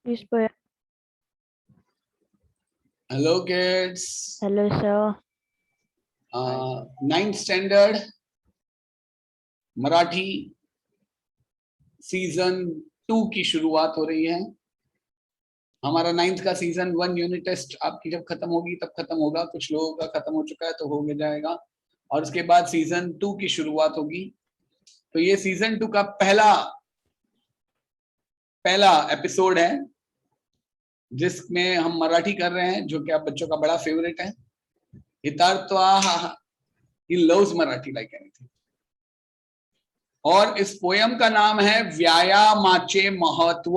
This poem. Hello kids. Hello sir. 9th standard Marathi season 2 की शुरुआत हो रही है। हमारा 9th का सीजन 1 यूनिट टेस्ट आपकी जब खत्म होगी तब खत्म होगा। कुछ लोगों का खत्म हो चुका है तो हो जाएगा, और उसके बाद सीजन 2 की शुरुआत होगी। तो ये सीजन 2 का पहला एपिसोड है जिसमें हम मराठी कर रहे हैं, जो कि आप बच्चों का बड़ा फेवरेट है। हितार्थवा he loves Marathi like anything. और इस पोयम का नाम है व्यायामाचे महत्व।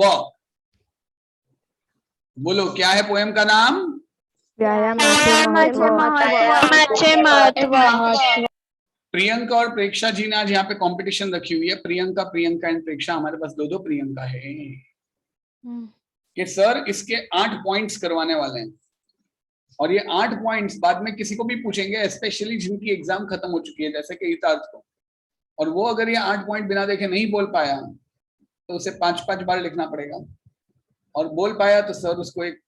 बोलो क्या है पोयम का नाम? व्यायामाचे महत्व। प्रियंका और प्रेक्षा जी ने आज यहाँ पे कंपटीशन रखी हुई है। प्रियंका एंड प्रेक्षा, हमारे पास दो प्रियंका है कि सर इसके 8 पॉइंट्स करवाने वाले हैं, और ये 8 पॉइंट्स बाद में किसी को भी पूछेंगे, स्पेशली जिनकी एग्जाम खत्म हो चुकी है जैसे कि हितार्थ को, और वो अगर ये 8 पॉइंट बिना देखे नहीं बोल पाया तो उसे 5-5 बार लिखना पड़ेगा, और बोल पाया तो सर उसको एक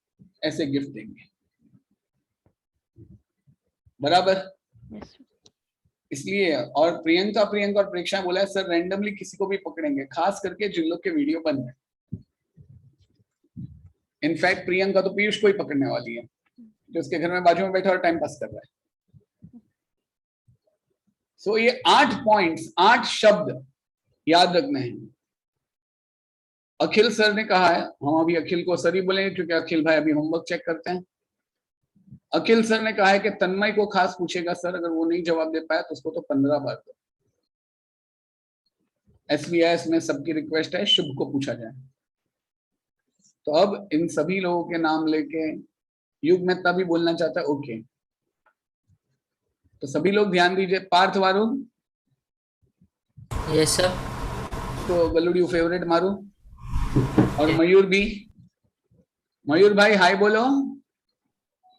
ऐसे गिफ्ट देंगे। बराबर? इसलिए, और प्रियंका और प्रेक्षा बोला है सर रैंडमली किसी को भी पकड़ेंगे, खास करके जिन लोग के वीडियो बन रहे। इनफैक्ट प्रियंका तो पीयूष को ही पकड़ने वाली है, जो उसके घर में बाजू में बैठा और टाइम पास कर रहा है। सो ये 8 पॉइंट्स, 8 शब्द याद रखने हैं। अखिल सर ने कहा है, हम अभी अखिल को सर ही बोलेंगे क्योंकि अखिल भाई अभी होमवर्क चेक करते हैं। अखिल सर ने कहा है कि तन्मय को खास पूछेगा सर, अगर वो नहीं जवाब दे पाया तो उसको तो 15 बार दो। SVIS में सबकी रिक्वेस्ट है शुभ को पूछा जाए। तो अब इन सभी लोगों के नाम लेके युग मेहता भी बोलना चाहता है, ओके, तो सभी लोग ध्यान दीजिए। पार्थ मारू? Yes sir. तो गलुड़ियो फेवरेट मारू, और मयूर भी। मयूर भाई हाय बोलो।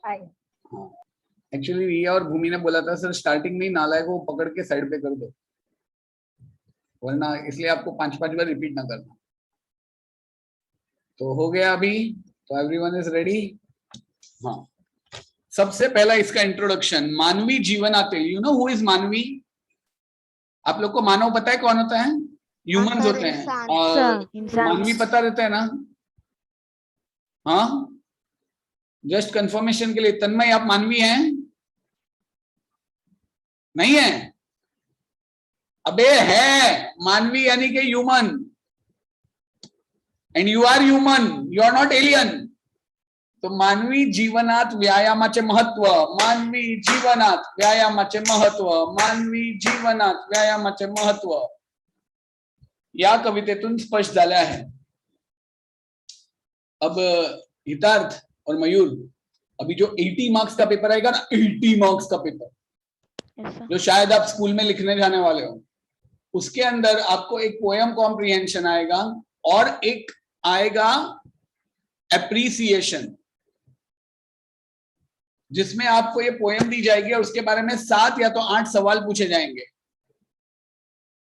हाय। एक्चुअली रिया और भूमि ने बोला था सर स्टार्टिंग में ही नालायक को पकड़ के साइड पे कर दो, वरना इसलिए आपको 5-5 बार रिपीट ना करना। तो हो गया अभी, तो एवरीवन इज रेडी। हाँ, सबसे पहला इसका इंट्रोडक्शन, मानवी जीवनातील। यू नो हु इज मानवी? आप लोग को मानव पता है कौन होता है? ह्यूमंस होते हैं, और मानवी पता रहता है ना? हाँ, जस्ट कंफर्मेशन के लिए, तन्मय आप मानवी हैं? नहीं है? अबे है, मानवी यानी कि human, and you are human, you are not alien. तो मानवी जीवनात व्यायामाचे महत्व, मानवी जीवनात व्यायामाचे महत्व, मानवी जीवनात व्यायामाचे महत्व या कवितेतून स्पष्ट झाले आहे। अब हितार्थ और मयूर, अभी जो 80 मार्क्स का पेपर आएगा ना, 80 मार्क्स का पेपर, जो शायद आप स्कूल में लिखने जाने वाले हो, उसके अंदर आपको एक पोएम कॉम्प्रिहेंशन आएगा और एक आएगा एप्रिसिएशन, जिसमें आपको ये पोएम दी जाएगी और उसके बारे में 7 या तो 8 सवाल पूछे जाएंगे।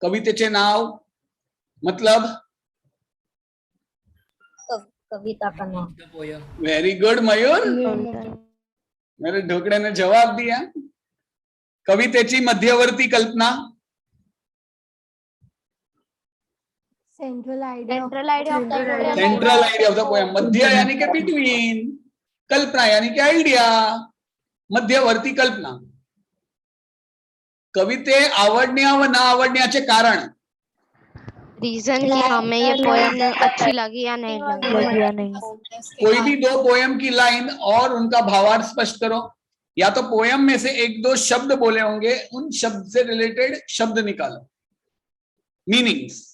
कवितेचे नाव, मतलब कविता का नाम। वेरी गुड मयूर, मेरे ढोकड़े ने जवाब दिया। कवितेची मध्यवर्ती कल्पना, central idea of the poem. मध्य यानी कि बिटवीन, कल्पना यानी कि आइडिया, मध्यवर्ती कल्पना। कविते आवडण्या व ना आवडण्याचे कारण, रीजन कि हमें ये पोएम अच्छी लगी या नहीं लगी। कोई भी 2 पोएम की लाइन और उनका भावार्थ स्पष्ट करो, या तो पोएम में से 1-2 शब्द बोले होंगे, उन शब्द से रिलेटेड शब्द निकालो, मीनिंग्स।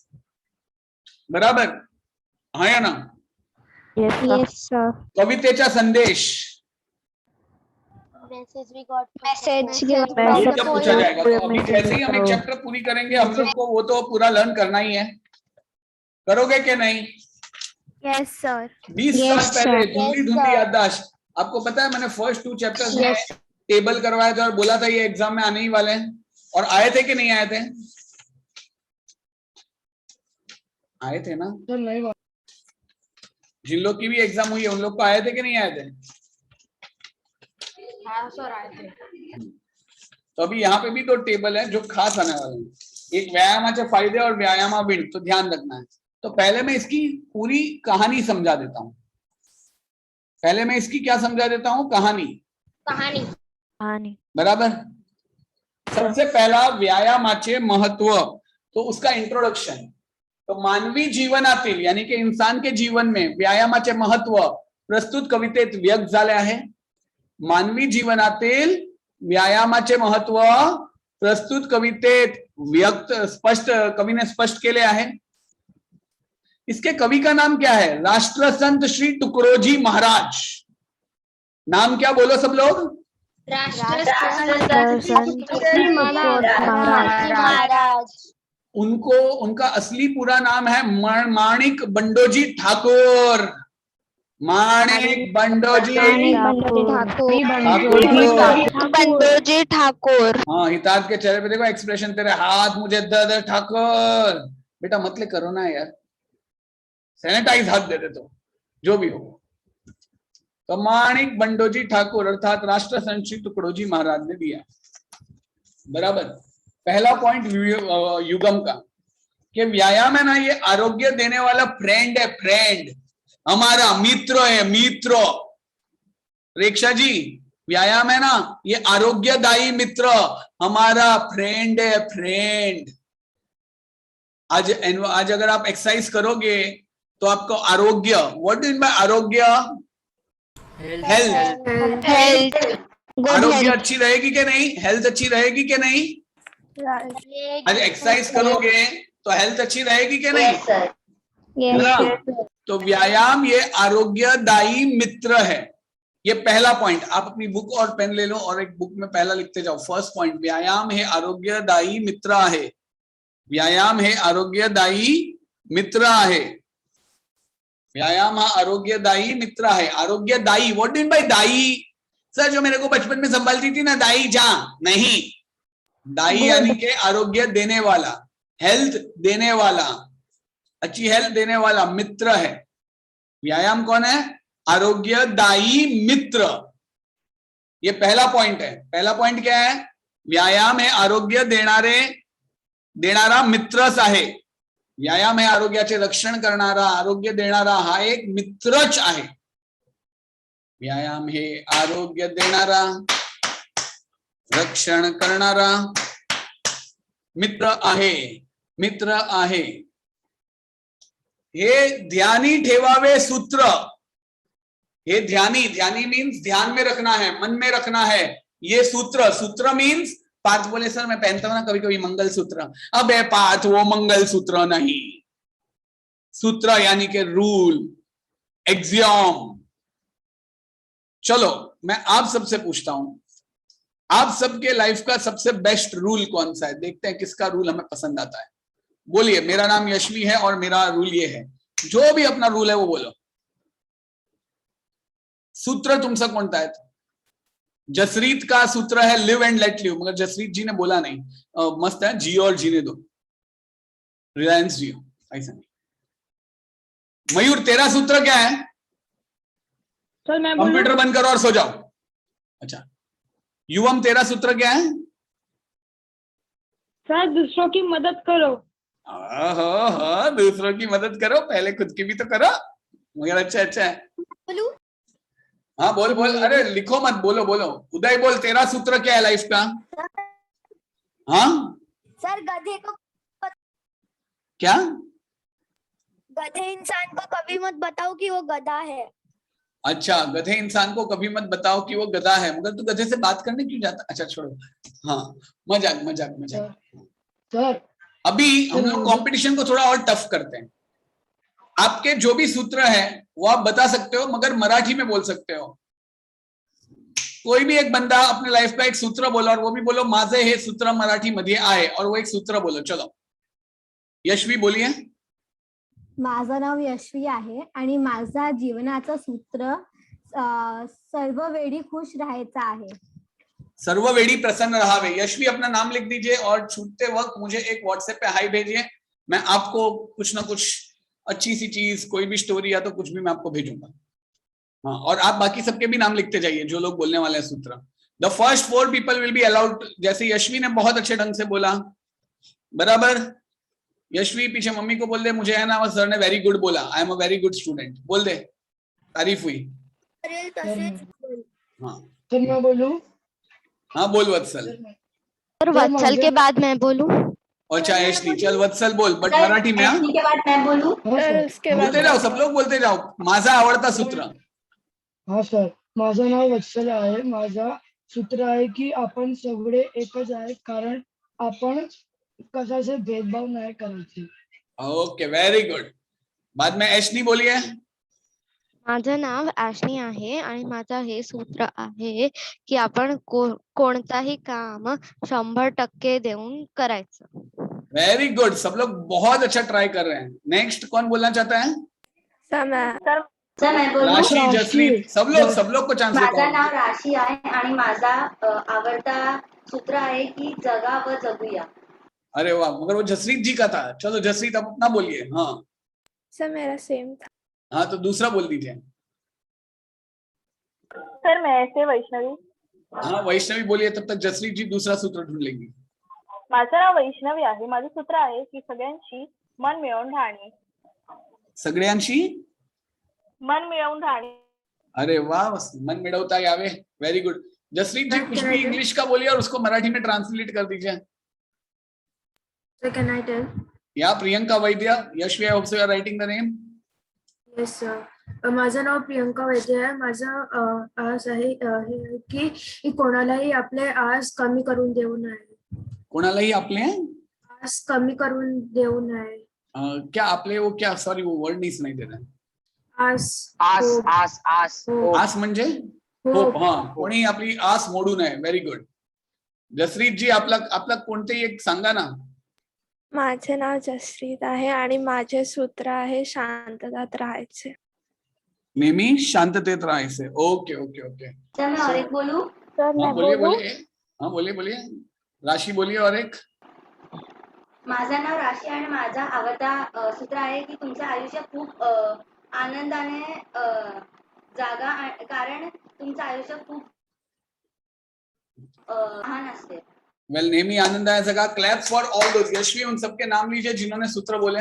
बराबर? हाँ या ना? Yes sir. कवितेचा संदेश, मैसेज जब पूछा जाएगा। तो अभी जैसे ही हम एक चैप्टर पूरी करेंगे, हम लोग को वो तो पूरा लर्न करना ही है। करोगे कि नहीं? Yes sir. 20 साल पहले धुंधली याददाश्त, आपको पता है मैंने फर्स्ट 2 चैप्टर्स में टेबल करवाया था और बोला था ये एग्जाम में आने ही वाले हैं, और आए थे कि नहीं आए थे? आए थे ना? जिन लोग की भी एग्जाम हुई है उन लोग को आए थे कि नहीं आए थे? हाँ सर आए थे। तो अभी यहाँ पे भी दो टेबल है जो खास आने वाले हैं, एक व्यायामाचे फायदे और व्यायामाविण, तो ध्यान रखना है। तो पहले मैं इसकी पूरी कहानी समझा देता हूँ। पहले मैं इसकी क्या समझा देता हूँ? कहानी। बराबर। सबसे पहला व्यायामाचे महत्व, तो उसका इंट्रोडक्शन। तो मानवी जीवनातील यानी कि इंसान के जीवन में व्यायामाचे महत्व प्रस्तुत कवितेत व्यक्त झाले आहे। मानवी जीवनातील व्यायामाचे महत्व प्रस्तुत कवितेत व्यक्त स्पष्ट कवीने स्पष्ट केले आहे। इसके कवि का नाम क्या है? राष्ट्रसंत श्री तुकडोजी महाराज। नाम क्या बोलो सब लोग? महाराज। उनको उनका असली पूरा नाम है माणिक बंडोजी ठाकुर। माणिक बंडोजी बंडोजी ठाकुर। हाँ, हिताज के चेहरे पे देखो एक्सप्रेशन, तेरे हाथ मुझे दर्द ठाकुर। बेटा मतलब करो ना यार, सैनिटाइज हाथ दे दे तो जो भी हो। तो माणिक बंडोजी ठाकुर अर्थात राष्ट्रसंत श्री तुकडोजी महाराज ने दिया। बराबर। पहला पॉइंट युगम का, कि व्यायाम है ना, ये आरोग्य देने वाला फ्रेंड है। फ्रेंड हमारा मित्र है, मित्र। प्रेक्षा जी, व्यायाम है ना, ये आरोग्यदायी मित्र, हमारा फ्रेंड है, फ्रेंड। आज अगर आप एक्सरसाइज करोगे तो आपको आरोग्य, व्हाट डू मीन बाय आरोग्य? हेल्थ। आरोग्य अच्छी रहेगी कि नहीं? हेल्थ अच्छी रहेगी कि नहीं? आज एक्सरसाइज करोगे तो हेल्थ अच्छी रहेगी कि नहीं? है ना? तो व्यायाम ये आरोग्यदायी मित्र है। ये पहला पॉइंट। आप अपनी बुक और पेन ले लो और एक बुक में पहला लिखते जाओ। फर्स्ट पॉइंट, व्यायाम है आरोग्यदायी मित्र है। व्यायाम हे आरोग्यदायी मित्र आहे। व्यायाम हा आरोग्यदायी मित्र है। आरोग्यदायी, what do mean by thy? Sir जो मेरे को बचपन में संभालती थी ना, दाई जा, नहीं। दाई यानी कि आरोग्य देने वाला, हेल्थ देने वाला, अच्छी हेल्थ देने वाला मित्र है। व्यायाम कौन है? आरोग्यदायी मित्र। ये पहला पॉइंट है। पहला पॉइंट क्या है? व्यायाम है आरोग्य देणारा मित्रच आहे। व्यायाम है आरोग्याचे रक्षण करणारा, आरोग्य देणारा हा एक मित्रच आहे। व्यायाम हे आरोग्य देणारा, रक्षण करणारा मित्र आहे, मित्र आहे। हे ध्यानी ठेवावे सूत्र। हे ध्यानी मीन्स ध्यान में रखना है, मन में रखना है। ये सूत्र मीन्स, पार्थ बोले सर मैं पहनता हूं ना कभी कभी मंगलसूत्र। अबे पार्थ वो मंगलसूत्र नहीं, सूत्र यानी कि रूल, एक्सियम। चलो मैं आप सबसे पूछता हूं, आप सबके लाइफ का सबसे बेस्ट रूल कौन सा है? देखते हैं किसका रूल हमें पसंद आता है। बोलिए। मेरा नाम यशवी है और मेरा रूल ये है। जो भी अपना रूल है वो बोलो। सूत्र तुमसे कोणता है? जसरीत का सूत्र है लिव एंड लेट लिव, मगर जसरीत जी ने बोला नहीं। मस्त है, जियो और जीने दो, रिलायंस जियो, ऐसा नहीं। मयूर तेरा सूत्र क्या है? सर मैं कंप्यूटर बंद करो और सो जाओ। अच्छा, युवम तेरा सूत्र क्या है? सर दूसरों की मदद करो। दूसरों की मदद करो, पहले खुद की भी तो करो। मगर अच्छा है। हाँ बोल बोल, अरे लिखो मत, बोलो बोलो। उदय बोल, तेरा सूत्र क्या है लाइफ का? हाँ सर गधे को, क्या? गधे इंसान को कभी मत बताओ कि वो गधा है। अच्छा, गधे इंसान को कभी मत बताओ कि वो गधा है, मगर तू गधे से बात करने क्यों जाता? अच्छा छोड़ो, हाँ मजाक मजाक मजाक। सर अभी हम लोग कंपटीशन को थोड़ा और टफ करते हैं। आपके जो भी सूत्र है वो आप बता सकते हो, मगर मराठी में बोल सकते हो। कोई भी एक बंदा अपने लाइफ का एक सूत्र बोला, और वो भी बोलो माझे हे सूत्र मराठी मध्ये आहे, और वो एक सूत्र बोलो। चलो यशवी बोलिए। माझं नाव यशवी आहे आणि माझा जीवनाचं सूत्र सर्व वेळी खुश राहायचं आहे। सर्व वेड़ी प्रसन्न रहावे। यशवी अपना नाम लिख दीजिए और छूटते वक्त मुझे एक व्हाट्सएप पे हाई भेजिए। मैं आपको कुछ ना कुछ अच्छी सी चीज, कोई भी स्टोरी या तो कुछ भी मैं आपको भेजूंगा। हाँ, और आप बाकी सबके भी नाम लिखते जाइए जो लोग बोलने वाले हैं सूत्र। The first 4 people will be allowed. जैसे यशवी ने बहुत अच्छे ढंग से बोला, बराबर। यशवी पीछे मम्मी को बोल दे, मुझे है ना सर ने वेरी गुड बोला, I am a very good student, बोल दे, तारीफ हुई। हाँ सर मैं बोलूं? हाँ बोल वत्सल। और वत्सल के बाद मैं बोलूं? और चाहे यशनी, चल वत्सल बोल, बट मराठी में। हाँ के बाद मैं बोलूं? बोलते जाओ, सब लोग बोलते जाओ। माझा आवडता सूत्र। हा सर, माझं नाव वत्सल आहे. माझा सूत्र आहे की आपण सगळे एकच आहे, कारण आपण कशाचे भेदभाव नाही करायचे. Okay, very good. बाद में यशनी बोलिए। माझं नाव आशनी आहे आणि माझं हे सूत्र आहे की आपण कोणताही काम 100% देऊन करायचं। वेरी गुड, सब लोग बहुत अच्छा ट्राई कर रहे हैं। नेक्स्ट कौन बोलना चाहता है? सर मैं बोलूं? राशि, जसप्रीत, सब लोग को चांस माझं नाव राशी आहे आणि माझा आवडता सूत्र आहे की जगा व जगूया। अरे वाह, मगर वो जसप्रीत जी का था। चलो जसप्रीत अब अपना बोलिए। हाँ सर मेरा सेम था। हाँ, तो दूसरा बोल दीजिए। सर मैं ऐसे वैष्णवी। हाँ वैष्णवी बोलिए, तब तक जसप्रीत जी दूसरा सूत्र ढूंढ लेंगी। माझं नाव वैष्णवी आहे। माझं सूत्र आहे की सगळ्यांशी मन मिळवून राहणे। सगळ्यांशी मन मिळवून राहणे। अरे वाह, मन मिळवता यावे। Very good. जसप्रीत जी कुछ भी इंग्लिश का बोलिए और उसको मराठी में ट्रांसलेट कर दीजिए। Sir can I tell? Yeah Priyanka Vaidya, Yashvi, I hope so you are writing the name. Yes sir, माझं नाव प्रियंका वैद्य आहे। माझं आस आहे हे की कोणालाही आपले आस कमी करून देऊ नये। कोणालाही आपले आस कमी करून देऊ नये। क्या आपले वो क्या, सॉरी वो वर्ड नहीं सुनाई दे रहा है। आस आस म्हणजे होप। हाँ, कोणी आपली आस मोडू नये। Very good. जसप्रीत जी आपला कोणतेही एक सांगा ना। माझे नाव जसप्रीत आहे आणि माझे सूत्र आहे शांततात राहायचे। नेहमी शांततेत राहायचे। Okay okay okay. सर मैं और एक बोलूं? हाँ बोलिए। हाँ बोलिए। राशि बोलिए और एक। माझं नाव राशी आणि माझा आवडता सूत्र आहे की तुमचं आयुष्य खूप आनंदाने जागा, कारण तुमचं आयुष्य खूप लहान असते। वेल, नेहमी आनंदाने जगा। Clap for all those. Yashvi, उन सबके नाम लीजिए जिन्होंने सूत्र बोले।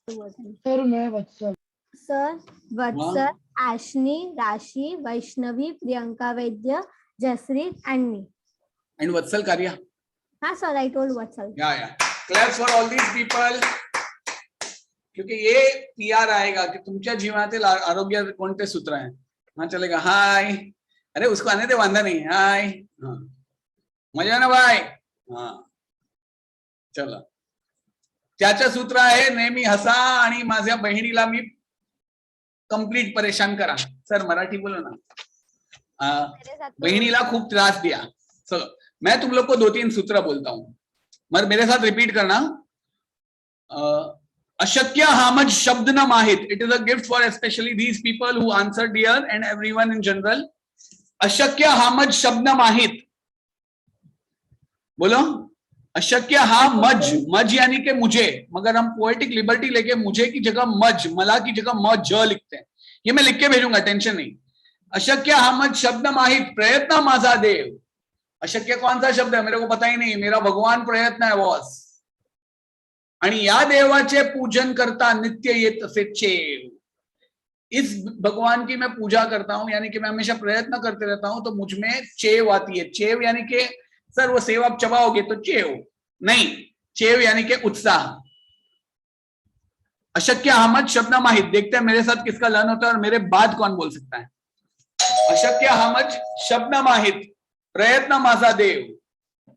सर मैं वत्सल. सर वत्सल, आशनी, राशी, Vaishnavi, Priyanka Vaidya, Jaspreet and me. And Vatsal Karya. हाँ sir, I told Vatsal. Yeah claps for all these people. क्योंकि ये पीआर आएगा कि तुमच्या जीवनातील आरोग्य कोणते सूत्र आहे। हाँ चलेगा। हाय, अरे उसको आने दे, वांधा नहीं। हाय, हाँ मजा ना भाई। हाँ चला, त्याचं सूत्र आहे नेहमी हसा आणि माझ्या बहिणीला मी कंप्लीट परेशान करा। सर मराठी बोलो ना। बहिणीला खूप त्रास दिया। चलो मैं तुम लोग को 2-3 सूत्र बोलता हूं, मगर मेरे साथ रिपीट करना। अशक्य हामज शब्द न माहित। It is a gift for specially these people who answer dear and everyone in general. अशक्य हामज शब्द न माहित। बोलो, अशक्य हा मज। मज यानी कि मुझे, मगर हम पोएटिक लिबर्टी लेके मुझे की जगह मज, मला की जगह मज लिखते हैं। ये मैं लिख के भेजूंगा, टेंशन नहीं। अशक्य हा मज शब्द माहित, प्रयत्न माझा देव। अशक्य कौन सा शब्द है मेरे को पता ही नहीं, मेरा भगवान प्रयत्न है बॉस। आणि या देवाचे पूजन करता नित्य येत असे चेव। इस भगवान की मैं पूजा करता हूं, यानी कि मैं हमेशा प्रयत्न करते रहता हूं, तो मुझ में चेव आती है। चेव यानी कि सर वो सेव आप चबाओगे तो चेव नहीं, चेव यानी कि उत्साह। अशक्य हमद शब्द माहित। देखते हैं मेरे साथ किसका लर्न होता है और मेरे बाद कौन बोल सकता है। अशक्य हमद शब्द माहित, प्रयत्न माझा देव।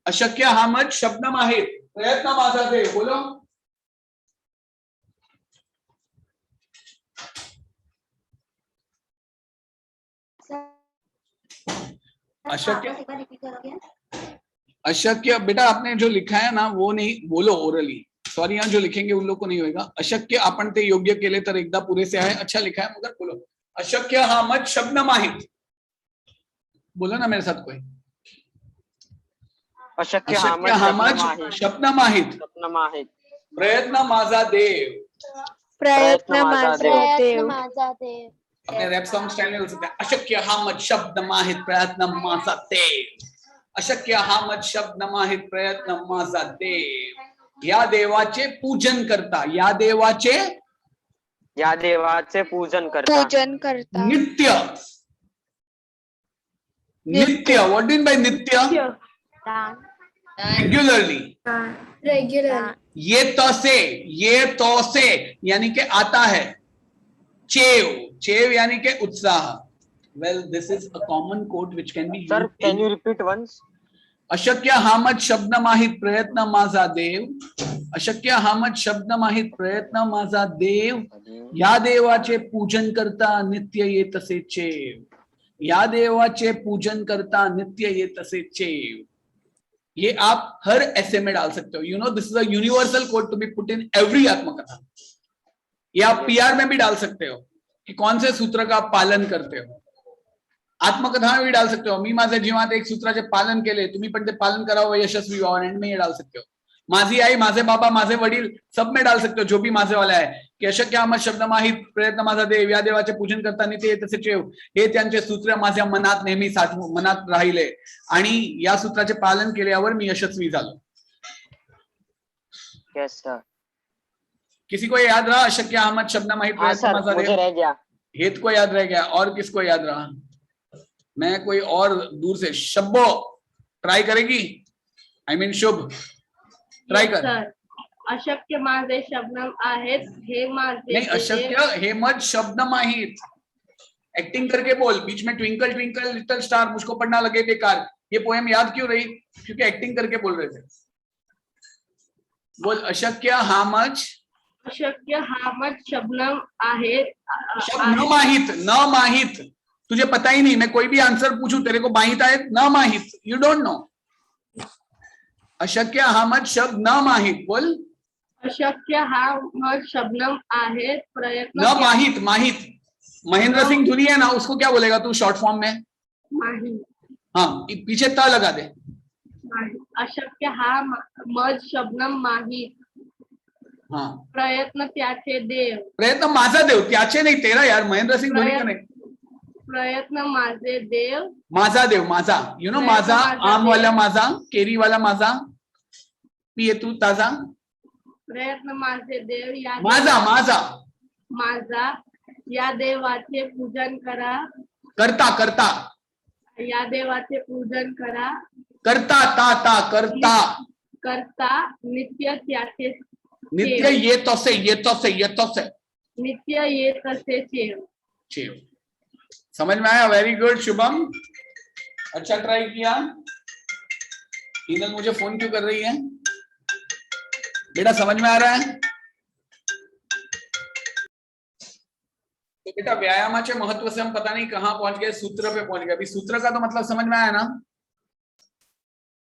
अशक्य हमद शब्द माहित, प्रयत्न माझा देव। बोलो, अशक्य। रिपीट करोगे? अशक्य बेटा आपने जो लिखा है ना वो नहीं बोलो ओरली। सॉरी, यहाँ जो लिखेंगे उन लोग को नहीं होगा। अशक्य आपण ते योग्य केले तर एकदा पुरेसे आहे। अच्छा लिखा है, मगर बोलो अशक्य हामद शब्द माहित। बोलो ना मेरे साथ कोई। अशक्य हामद शब्द माहित, प्रयत्न माझा देव. प्रयत्न माझा देव. माझा देव. अपने रैप सॉन्ग स्टाइल में बोल सकते हैं, अशक्य हा मत शब्द माहित प्रयत्न माझा देव. अशक्य हा मत शब्द माहित प्रयत्न माझा देव. या देवाचे पूजन करता, या देवाचे पूजन करता. नित्य. नित्य, व्हाट डू मीन बाय नित्य? रेग्युलरली. रेग्युलर. ये तो से यानी कि आता है. चेव यानी कि उत्साह. Well, this is a common quote which can be. Sir, can you repeat once? अशक्य हामत शब्द माहित प्रयत्न माझा देव. अशक्य हामत शब्द माहित प्रयत्न माझा देव. या देवाचे पूजन करता नित्य येत असे चेव. या देवाचे पूजन करता नित्य येत असे चेव. ये आप हर ऐसे में डाल सकते हो. You know, this is a universal code to be put in every आत्मकथा. ये आप पीआर में भी डाल सकते हो कि कौन से सूत्र का आप पालन करते हो. आत्मकथा में भी डाल सकते हो. मी माझ्या जीवनात एक सूत्राचे पालन केले, तुम्ही पण ते पालन करावं, यशस्वी व्हावं. एंड में ये डाल सकते हो. माझी आई, माझे बाबा, माझे वडील, सब में डाल सकते हो जो भी माझे वाला है. की अशक्य हामत शब्द माहित प्रयत्न माझा देव. या देवाचे पूजन करता नित्य येत असे चेव. हे त्यांचे सूत्र माझ्या मनात नेहमी मनात राहिले आणि या सूत्राचे पालन केल्यावर मी यशस्वी झालो. Yes, sir. किसी को याद रहा अशक्य हामत शब्द माहित हाँ प्रयत्न सर, माझा मुझे देव? रह गया. हेत को याद रह गया. और किसको याद रहा? मैं कोई और दूर से. शब्बो ट्राई करेगी? आई मीन शुभ, ट्राई कर. अशक्य माझे शब्द आहेत, हे माझे नहीं, अशक्य हे मत शब्द माहित. एक्टिंग करके बोल. बीच में ट्विंकल ट्विंकल लिटिल स्टार मुझको पढ़ना लगे बेकार. ये पोएम याद क्यों रही? क्योंकि एक्टिंग करके बोल रहे थे. बोल, अशक्य हामच. अशक्य हामत शब्द आहेत. शब्द न माहित. न माहित, तुझे पता ही नहीं. मैं कोई भी आंसर पूछूं तेरे को माहित है? न माहित, यू डोंट नो. अशक्य हामत शब्द न माहित. बोल, अशक्य हामत शब्द आहेत, प्रयत्न न माहित. माहित महेंद्र सिंह धोनी है ना, उसको क्या बोलेगा तू शॉर्ट फॉर्म में? माहित. हाँ, पीछे त लगा दे. अशक्य हामत शब्द माहित. हाँ, प्रयत्न त्याचे देव. प्रयत्न माझा देव. त्याचे नाही, तेरा यार. महेंद्र सिंह धोनी का नाही. प्रयत्न माझे देव. माझा देव. माझा, यू नो, माझा आम वाला माझा, केरी वाला माझा, पिये तू ताजा. प्रयत्न माझे देव. या माझा. माझा माझा या देवाचे पूजन करा. करता. करता. या देवाचे पूजन करा. करता. ता करता. करता नित्य त्याचे नित्य येत असे. येत असे. येत असे. नित्य येत असे चेव. चेव. समझ में आया? वेरी गुड शुभम, अच्छा ट्राई किया. हीनल मुझे फोन क्यों कर रही है बेटा? समझ में आ रहा है? तो बेटा व्यायामाचे महत्व से हम पता नहीं कहां पहुंच गए, सूत्र पे पहुंच गए. अभी सूत्र का तो मतलब समझ में आया ना?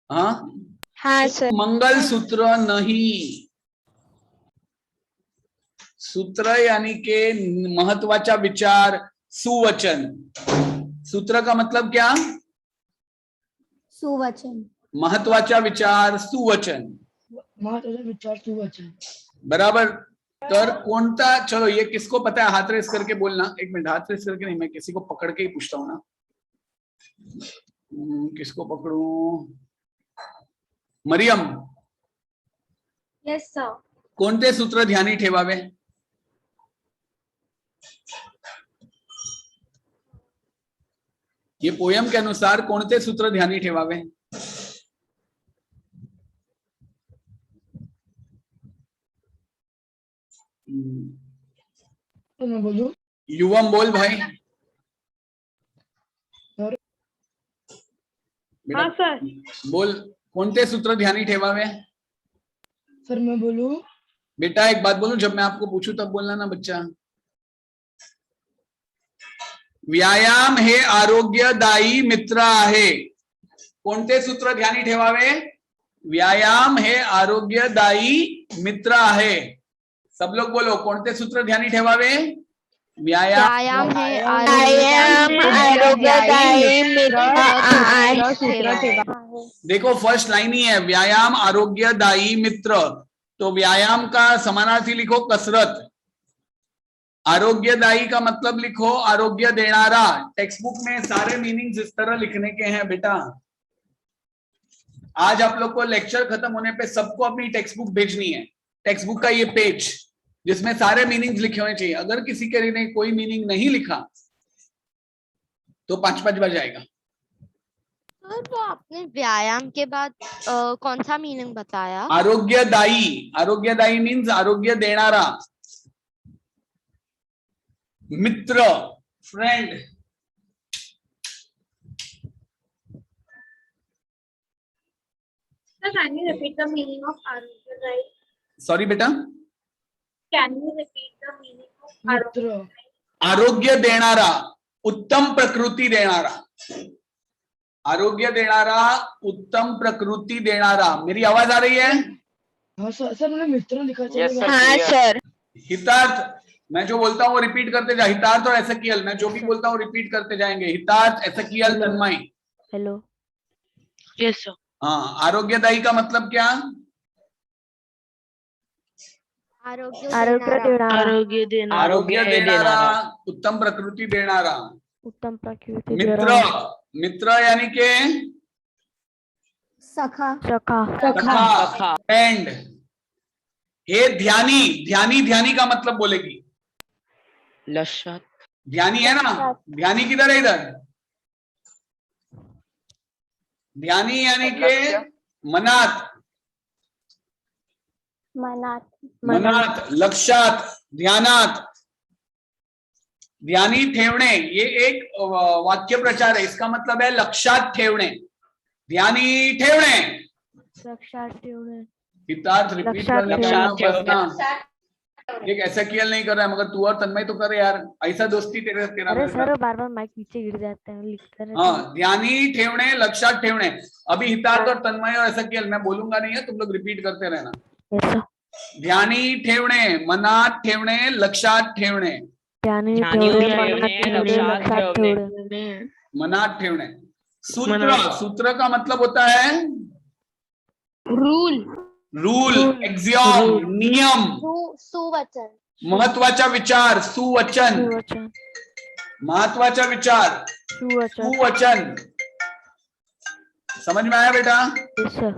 हाँ हाँ सर. मंगल सूत्र नहीं. सूत्र यानी के महत्वाचा विचार, सुवचन. सूत्र का मतलब क्या? सुवचन. महत्वाचा विचार, सुवचन. महत्वाचा विचार सुवचन. बराबर. तर कोणता, चलो ये किसको पता है? हाथ रेस करके बोलना. एक मिनट, हाथ रेस करके नहीं, मैं किसी को पकड़ के ही पूछता हूँ ना. किसको पकड़ू? Maryam, yes sir. कोणते सूत्र ध्यानी ठेवावे? ये पोयम के अनुसार कोणते सूत्र ध्यानी ठेवावे? तो मैं बोलूं? युवम बोल भाई. सर. बेटा, सर. बोल, कोणते सूत्र ध्यानी ठेवावे? सर मैं बोलूं? बेटा एक बात बोलूं, जब मैं आपको पूछूं तब बोलना ना बच्चा. व्यायाम हे आरोग्यदायी मित्र आहे. कोणते सूत्र ध्यानी ठेवावे? व्यायाम हे आरोग्यदायी मित्र आहे. सब लोग बोलो, कोणते सूत्र ध्यानी ठेवावे? व्यायाम हे आरोग्यदायी मित्र आहे. देखो फर्स्ट लाइन ही है, व्यायाम आरोग्यदायी मित्र. तो व्यायाम का समानार्थी लिखो कसरत। आरोग्यदायी का मतलब लिखो आरोग्य देनारा। टेक्स्ट बुक में सारे मीनिंग्स इस तरह लिखने के हैं बेटा। आज आप लोग को लेक्चर खत्म होने पे सबको अपनी टेक्स्ट बुक भेजनी है। टेक्स्ट बुक का ये पेज जिसमें सारे मीनिंग्स लिखे होने चाहिए। अगर किसी के ने कोई मीनिंग नहीं लिखा तो 5 बज जाएगा। सर वो आपने व्यायाम के बाद कौन सा मीनिंग बताया? आरोग्यदायी। आरोग्यदायी मीन्स आरोग्य देनारा, मित्र, friend. Sir, can you repeat the meaning of Arogya? Sorry बेटा, Can you repeat the meaning of Arogya? मित्र, आरोग्य देनारा, उत्तम प्रकृति देनारा। आरोग्य देनारा, उत्तम प्रकृति देनारा। मेरी आवाज आ रही है? हाँ सर मैंने मित्र लिखा Yes, sir. चलेगा। हाँ सर। हितार्थ, मैं जो बोलता हूँ वो रिपीट करते जा। हितार्थ और एसकीएल, मैं जो भी बोलता हूँ रिपीट करते जाएंगे। हितार्थ, एसकीएल, तन्मय। हेलो। Yes sir. हाँ, आरोग्यदायी का मतलब क्या? आरोग्य देणारा। देणारा। आरोग्य देना। आरोग्य देनारा, उत्तम प्रकृति देनारा। उत्तम प्रकृति मित्र, देणारा। मित्र यानी के सखा सखा। सखा, फ्रेंड। हे ध्यानी, ध्यानी, ध्यानी का मतलब बोलेगी। लक्षात। ध्यानी है ना? ध्यानी किधर है इधर? ध्यानी यानी के मनात, मनात मनात, लक्षात, ध्यानात। ध्यानी ठेवणे, ये एक वाक्य प्रचार है। इसका मतलब है लक्षात ठेवणे, ध्यानी ठेवणे। लक्षात ठेवणे। हितार्थ रिपीट लक्षात करने का ठेवणे। है ना? एक ऐसा कियल नहीं कर रहा है, मगर तू और तन्मय तो करे यार। ऐसा दोस्ती तेरा तेरा अरे मेरा। सर बार बार माइक नीचे गिर जाता है, लिखता रहता हाँ, ध्यानी ठेवणे, लक्षात ठेवणे। अभी हितार्थ और तन्मय और ऐसा कियल मैं बोलूंगा नहीं है, तुम लोग रिपीट करते रहना। है। ऐसा ध्यानी ठेवणे, मनात ठेवणे, लक्षात ठेवणे। ध्यानी ध्यानी ठेवणे, ठेवणे, मनात ठेवणे, लक्षात लक्षात ठेवणे। ठेवणे। मनात ठेवणे। सूत्र, मनात। सूत्र का मतलब होता है रूल। रूल, एक्सियम, नियम, सुवचन महत्वाचा विचार, सुवचन, सुवचन। महत्वाचा विचार, सुवचन। सुवचन। समझ में आया बेटा? Yes, sir.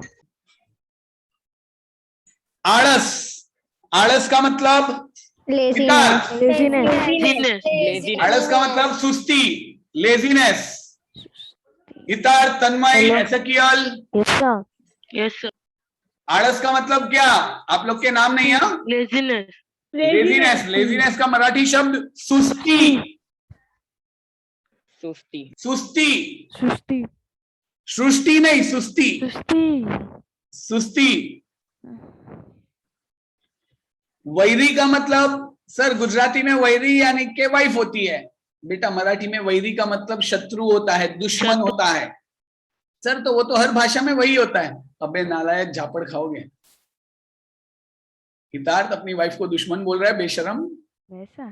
आळस, आळस का मतलब लेजीनेस Laziness. आळस का मतलब सुस्ती, लेजीनेस। हितार्थ, तन्मय, एसकीएल। Yes, sir. Yes sir. आळस का मतलब क्या? आप लोग के नाम नहीं है? लेजीनेस। लेजीनेस, लेजीनेस का मराठी शब्द सुस्ती, सुस्ती। सुस्ती, सुस्ती। सृष्टि नहीं, सुस्ती, सुस्ती। सुस्ती। वैरी का मतलब सर गुजराती में वैरी यानी के वाइफ होती है बेटा। मराठी में वैरी का मतलब शत्रु होता है, दुश्मन होता है। सर तो वो तो हर भाषा में वही होता है। अबे नालायक, झापड़ खाओगे। हितार्थ अपनी वाइफ को दुश्मन बोल रहा है, बेशरम। ऐसा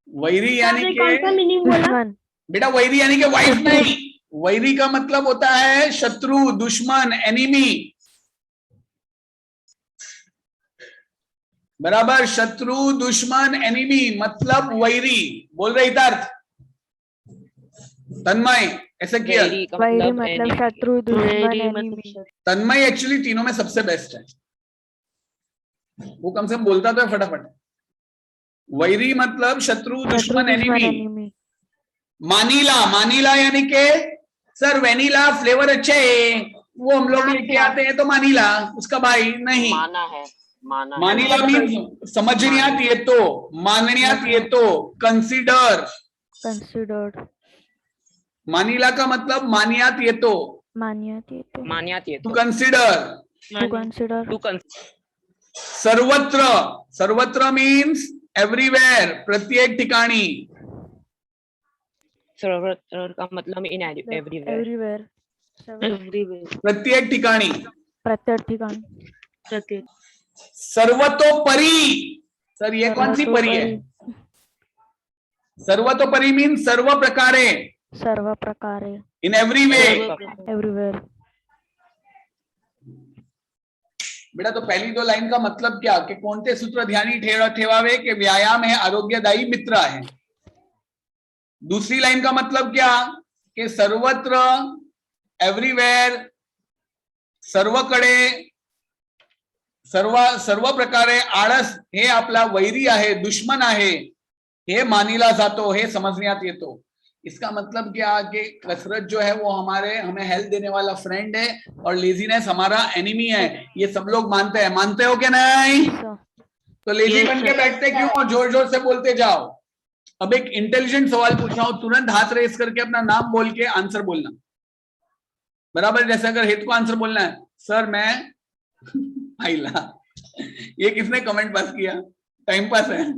वैरी यानी के दुश्मन। बेटा, वैरी यानी के वाइफ नहीं। वैरी का मतलब होता है शत्रु, दुश्मन, एनिमी। बराबर, शत्रु, दुश्मन, एनिमी मतलब वैरी। बोल रहे हितार्थ, तन्मय, ऐसे किया। वैरी मतलब शत्रु, दुश्मन, एनिमी। तन्मय एक्चुअली तीनों में सबसे बेस्ट है। वो कम से कम बोलता तो है फटाफट। वैरी मतलब शत्रु, दुश्मन, एनिमी। मानीला, मानीला यानी के सर वेनिला फ्लेवर अच्छे है, वो हम लोग लेके आते हैं तो मानीला, उसका भाई नहीं। माना है, माना है। मानीला मीन्स समझण्यात येतो, मानण्यात येतो, कंसिडर। कंसिडर्ड। मानीला का मतलब मान्यात येतो, मान्यात येतो। मान्यात टू येतो। Consider, to consider. टू सर्वत्र, सर्वत्र मीन्स एवरीवेयर, प्रत्येक ठिकाणी। सर्वत्र का मतलब इन एवरीवेयर। एवरीवेयर। एवरीवेयर। प्रत्येक ठिकाणी, प्रत्येक ठिकाणी। प्रत्येक। सर्वतोपरी। सर ये कौन सी परी है? सर्वतोपरी मीन्स सर्व प्रकारे, सर्व प्रकारे। In every way. एवरीवेयर। बेटा तो पहली 2 लाइन का मतलब क्या कि कोणते सूत्र ध्यानी ठेवावे कि व्यायाम हे आरोग्यदायी मित्र आहे. दूसरी लाइन का मतलब क्या कि सर्वत्र, एव्हरीवेअर, सर्वकडे, सर्व प्रकारे आळस हे आपला वैरी आहे, दुश्मन आहे, हे मानिला जातो, हे समजण्यात येतो. इसका मतलब क्या कि कसरत जो है वो हमें हेल्थ देने वाला फ्रेंड है और लेजीनेस हमारा एनिमी है. ये सब लोग मानते हैं. मानते हो कि नहीं? तो लेजी बन के बैठते क्यों? जोर जोर से बोलते जाओ. अब एक इंटेलिजेंट सवाल पूछ रहा हूं, तुरंत हाथ रेस करके अपना नाम बोल के आंसर बोलना. बराबर? जैसे अगर हेतु को आंसर बोलना है, सर मैं आइला. ये किसने कमेंट पास किया? टाइम पास है.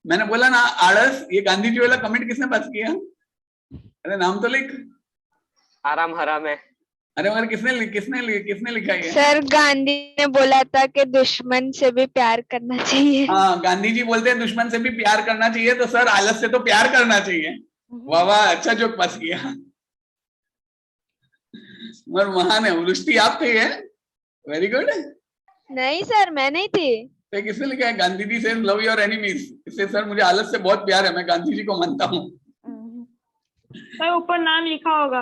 मैंने बोला ना आलस. ये गांधी जी वाला कमेंट किसने पास किया? अरे नाम तो लिख. आराम हराम है. अरे मगर किसने लिखा ये? सर गांधी ने बोला था कि दुश्मन से भी प्यार करना चाहिए. हाँ, गांधी जी बोलते हैं दुश्मन से भी प्यार करना चाहिए, तो सर आलस से तो प्यार करना चाहिए. वाह वाह, अच्छा जोक पास किया. मगर महान है. वृष्टि आप कही है. Very good. नहीं सर, मैं नहीं थी. तो किसने लिखा है? गांधी जी से लव योर एनिमीज. इससे सर मुझे आलस से बहुत प्यार है, मैं गांधी जी को मानता हूँ. सर ऊपर नाम लिखा होगा.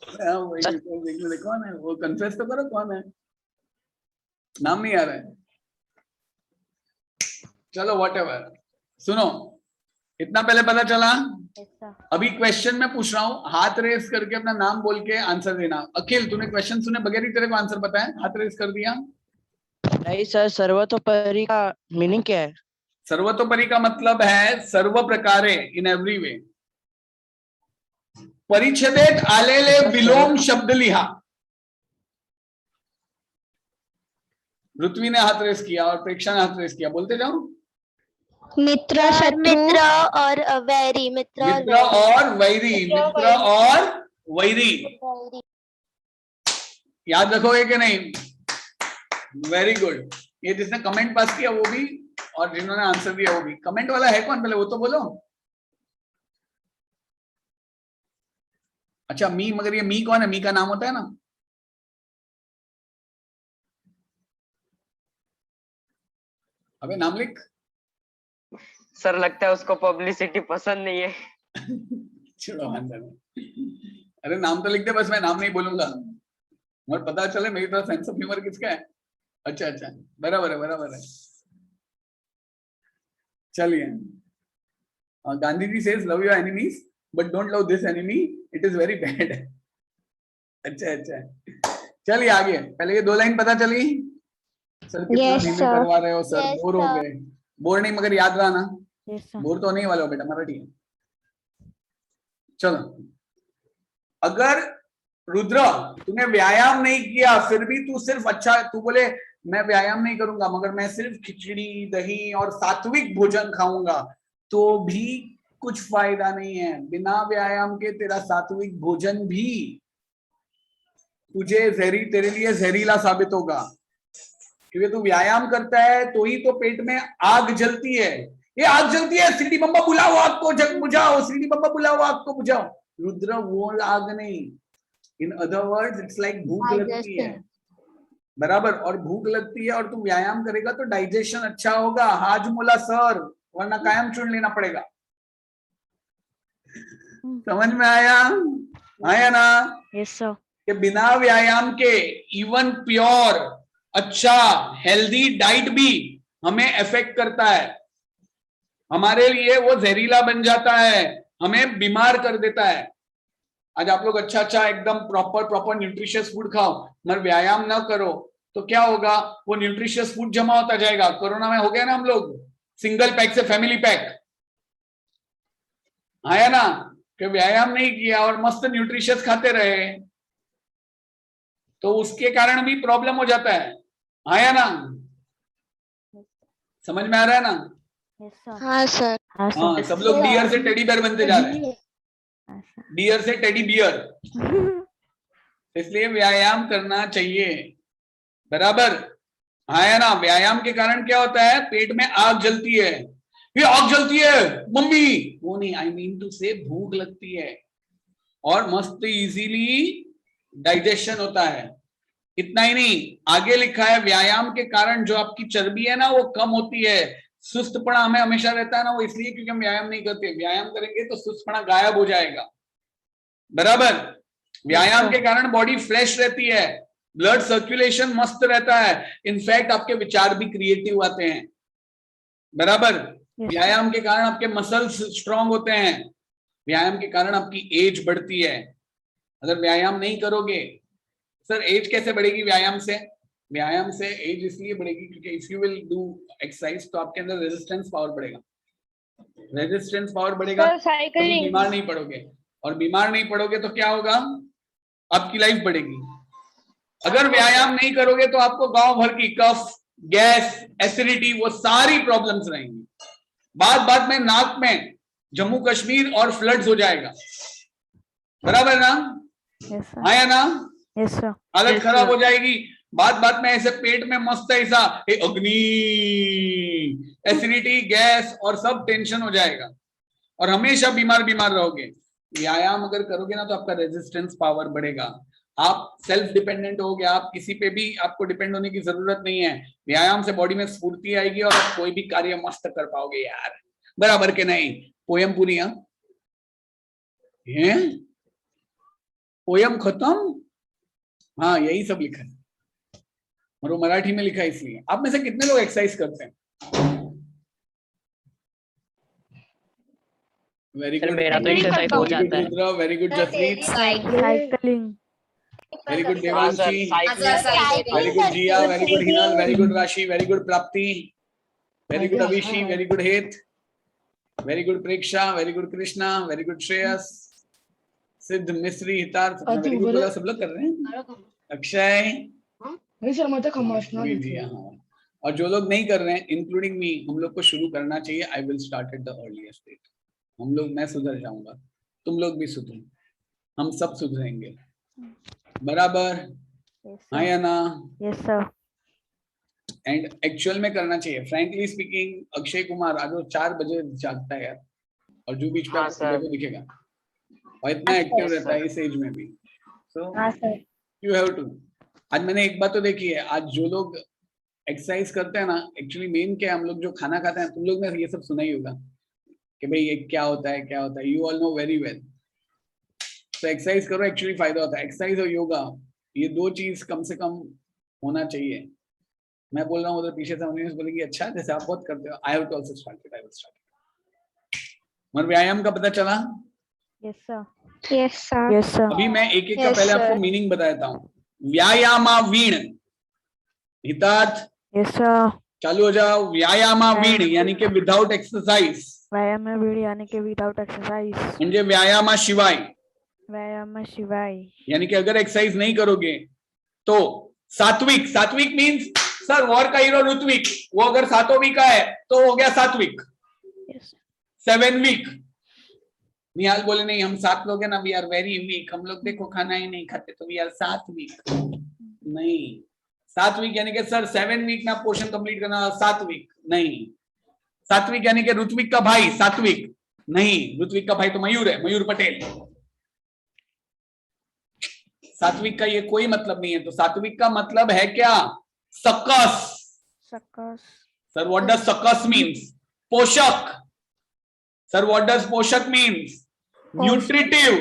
कौन है वो? कन्फेस तो करो कौन है. नाम नहीं आ रहा है. चलो व्हाटएवर. सुनो, इतना पहले पता चला. अभी क्वेश्चन में पूछ रहा हूँ, हाथ रेस करके अपना नाम बोल के आंसर देना. अखिल, तूने क्वेश्चन सुने बगैर ही तेरे को आंसर पता है? हाथ रेस कर दिया. नहीं सर, सर्वतोपरि का मीनिंग क्या है? सर्वतोपरि का मतलब है सर्व प्रकारे, इन एव्हरी वे. परिच्छेदेत आलेले विलोम शब्द लिहा. ऋत्वी ने हाथ रेस किया और प्रेक्षा ने हाथ रेस किया. बोलते जाओ. मित्र, मित्र और वैरी. मित्र और वैरी. मित्र और वैरी. याद रखोगे कि नहीं? Very good. ये जिसने कमेंट पास किया वो भी, और जिन्होंने आंसर दिया वो भी. कमेंट वाला है कौन? पहले वो तो बोलो. अच्छा मी, मगर ये मी कौन है? मी का नाम होता है ना. अबे नाम लिख. सर लगता है उसको पब्लिसिटी पसंद नहीं है. छोड़ो. अरे नाम तो लिख दे बस, मैं नाम नहीं बोलूंगा और पता चले मेरी तरह सेंस ऑफ ह्यूमर किसका है. अच्छा अच्छा, बराबर है, बराबर है. चलिए. Gandhi ji says love your enemies but don't love this enemy, it is very bad. अच्छा अच्छा, चलिए आगे. पहले ये 2 लाइन पता चली. सर कितना धीमे करवा रहे हो सर. बोर हो गए. बोर नहीं, मगर याद रहा ना. बोर तो नहीं वाले हो बेटा, मराठी है. चलो. अगर रुद्र तूने व्यायाम नहीं किया फिर भी तू सिर्फ अच्छा, तू बोले मैं व्यायाम नहीं करूंगा मगर मैं सिर्फ खिचड़ी, दही और सात्विक भोजन खाऊंगा, तो भी कुछ फायदा नहीं है. बिना व्यायाम के तेरा सात्विक भोजन भी तुझे तेरे लिए जहरीला साबित होगा. क्योंकि तू व्यायाम करता है तो ही तो पेट में आग जलती है. ये आग जलती है. सीढ़ी बम्बा बुलाओ, आग को जग बुझाओ. सीढ़ी बम्बा बुलाओ, आग को बुझाओ. रुद्र वो आग नहीं. In other words it's like भूख लगती है. बराबर. और भूख लगती है और तुम व्यायाम करेगा तो डाइजेशन अच्छा होगा. हाजमोला सर, वरना कायम चुन लेना पड़ेगा. समझ में आया? आया ना? Yes sir. कि बिना व्यायाम के इवन प्योर अच्छा हेल्दी डाइट भी हमें इफेक्ट करता है. हमारे लिए वो जहरीला बन जाता है, हमें बीमार कर देता है. आज आप लोग अच्छा अच्छा एकदम प्रॉपर न्यूट्रिशियस फूड खाओ मगर व्यायाम ना करो तो क्या होगा? वो न्यूट्रिशियस फूड जमा होता जाएगा. कोरोना में हो गया ना हम लोग, सिंगल पैक से फैमिली पैक. आया ना? कि व्यायाम नहीं किया और मस्त न्यूट्रिशियस खाते रहे तो उसके कारण भी प्रॉब्लम हो जाता है. आया ना? समझ में आ रहा है ना? हाँ सर. हाँ, सब लोग डियर से टेडी बेयर बनते जा रहे हैं. डियर से टेडी बियर. इसलिए व्यायाम करना चाहिए. बराबर. आया ना? व्यायाम के कारण क्या होता है? पेट में आग जलती है. ये आग जलती है मम्मी, वो नहीं, आई मीन टू से भूख लगती है और मस्त इजीली डाइजेशन होता है. इतना ही नहीं, आगे लिखा है व्यायाम के कारण जो आपकी चर्बी है ना वो कम होती है। सुस्तपना हमें हमेशा रहता है ना, वो इसलिए क्योंकि हम व्यायाम नहीं करते। व्यायाम करेंगे तो सुस्तपना गायब हो जाएगा, बराबर। व्यायाम के कारण बॉडी फ्रेश रहती है, ब्लड सर्कुलेशन मस्त रहता है, इनफैक्ट आपके विचार भी क्रिएटिव आते हैं, बराबर। व्यायाम के कारण आपके मसल्स स्ट्रांग होते हैं, व्यायाम के कारण आपकी एज बढ़ती है। अगर व्यायाम नहीं करोगे, सर एज कैसे बढ़ेगी व्यायाम से? व्यायाम से एज इसलिए बढ़ेगी क्योंकि if you will do exercise तो आपके अंदर रेजिस्टेंस पावर बढ़ेगा। रेजिस्टेंस पावर बढ़ेगा तो बीमार नहीं पड़ोगे, और बीमार नहीं पड़ोगे तो क्या होगा? आपकी लाइफ बढ़ेगी। अगर व्यायाम नहीं करोगे तो आपको गांव भर की कफ, गैस, एसिडिटी, वो सारी प्रॉब्लम्स रहेंगी। बात बात में नाक में जम्मू कश्मीर और फ्लड्स हो जाएगा, बराबर ना? हाँ या ना? हालत खराब हो जाएगी। बात बात में ऐसे पेट में मस्त ऐसा अग्नि, एसिडिटी, गैस और सब टेंशन हो जाएगा, और हमेशा बीमार बीमार रहोगे। व्यायाम अगर करोगे ना तो आपका रेजिस्टेंस पावर बढ़ेगा, आप सेल्फ डिपेंडेंट होगे, आप किसी पे भी आपको डिपेंड होने की जरूरत नहीं है। व्यायाम से बॉडी में स्फूर्ति आएगी और आप कोई भी कार्य मस्त कर पाओगे यार, बराबर के नहीं? पोयम पूरी है? पोयम खत्म? हाँ, यही सब लिखा है और वो मराठी में लिखा है। इसलिए आप में से कितने लोग एक्सरसाइज करते हैं? वेरी गुड, मेरा तो एक्सरसाइज हो जाता है। Rudra, very good Jaspreet, cycling, very good Devanshi, very good Jiya, very good Hinal, very good Rashi, very good Prapti, very good Abhishi, very good Het, very good Preksha, very good Krishna, very good Shreyas, Siddh, Mishri, हितार्थ, वेरी गुड बोला, सब लोग कर रहे हैं। अक्षय, नहीं सर, मैं तो खमासना जी हाँ। और जो लोग नहीं कर रहे हैं इंक्लूडिंग मी, हम लोग को शुरू करना चाहिए। I will start at the earliest date. हम लोग, मैं सुधर जाऊंगा, तुम लोग भी सुधरो, हम सब सुधरेंगे, बराबर? हाँ या ना? Yes sir. एंड एक्चुअल में करना चाहिए। फ्रैंकली स्पीकिंग, अक्षय कुमार आज वो 4 बजे जागता है यार, और जो बीच में आपको दिखेगा, और इतना एक्टिव रहता है इस एज में भी। So you have to. आज मैंने एक बात तो देखी है, आज जो लोग एक्सरसाइज करते हैं ना, एक्चुअली मेन क्या है, हम लोग जो खाना खाते हैं, तुम लोग ने ये सब सुना ही होगा कि भाई ये क्या होता है, क्या होता है, you all know very well. तो एक्सरसाइज करो, एक्चुअली फायदा होता है। एक्सरसाइज और योगा, ये 2 चीज कम से कम होना चाहिए। मैं बोल रहा हूँ, उधर पीछे से उन्होंने बोलेगी अच्छा जैसे आप बहुत करते हो, I have to also start it, I will start it. मन व्यायाम का पता चला? Yes sir. Yes sir. Yes sir. अभी मैं एक एक का पहले आपको मीनिंग बताता हूँ। व्यायामावीण, हितार्थ, यस सर। चालू हो जाओ। व्यायामावीण यानी कि विदाउट एक्सरसाइज, व्यायामावीण यानी कि विदाउट एक्सरसाइज, म्हणजे व्यायामाशिवाय, व्यायामाशिवाय यानी कि अगर एक्सरसाइज नहीं करोगे तो सात्विक। सात्विक मीन्स सर वॉर का हीरो ऋत्विक, वो अगर 7 वीक का है तो हो गया सात्विक। 7 वीक। निहाल बोले नहीं हम 7 लोग हैं ना, वी आर वेरी वीक, हम लोग देखो खाना ही नहीं खाते तो वी आर 7 वीक। नहीं, 7 वीक यानी कि सर 7 वीक में आप पोर्शन कंप्लीट करना, 7 वीक नहीं। सात्विक यानी कि ऋत्विक का भाई, सात्विक नहीं, ऋत्विक का भाई तो मयूर है, मयूर पटेल। सात्विक का ये कोई मतलब नहीं है। तो सात्विक का मतलब है क्या? सकस। सकस। सर व्हाट डज सकस मीन्स? पोषक। सर व्हाट डज पोषक means? Nutritive.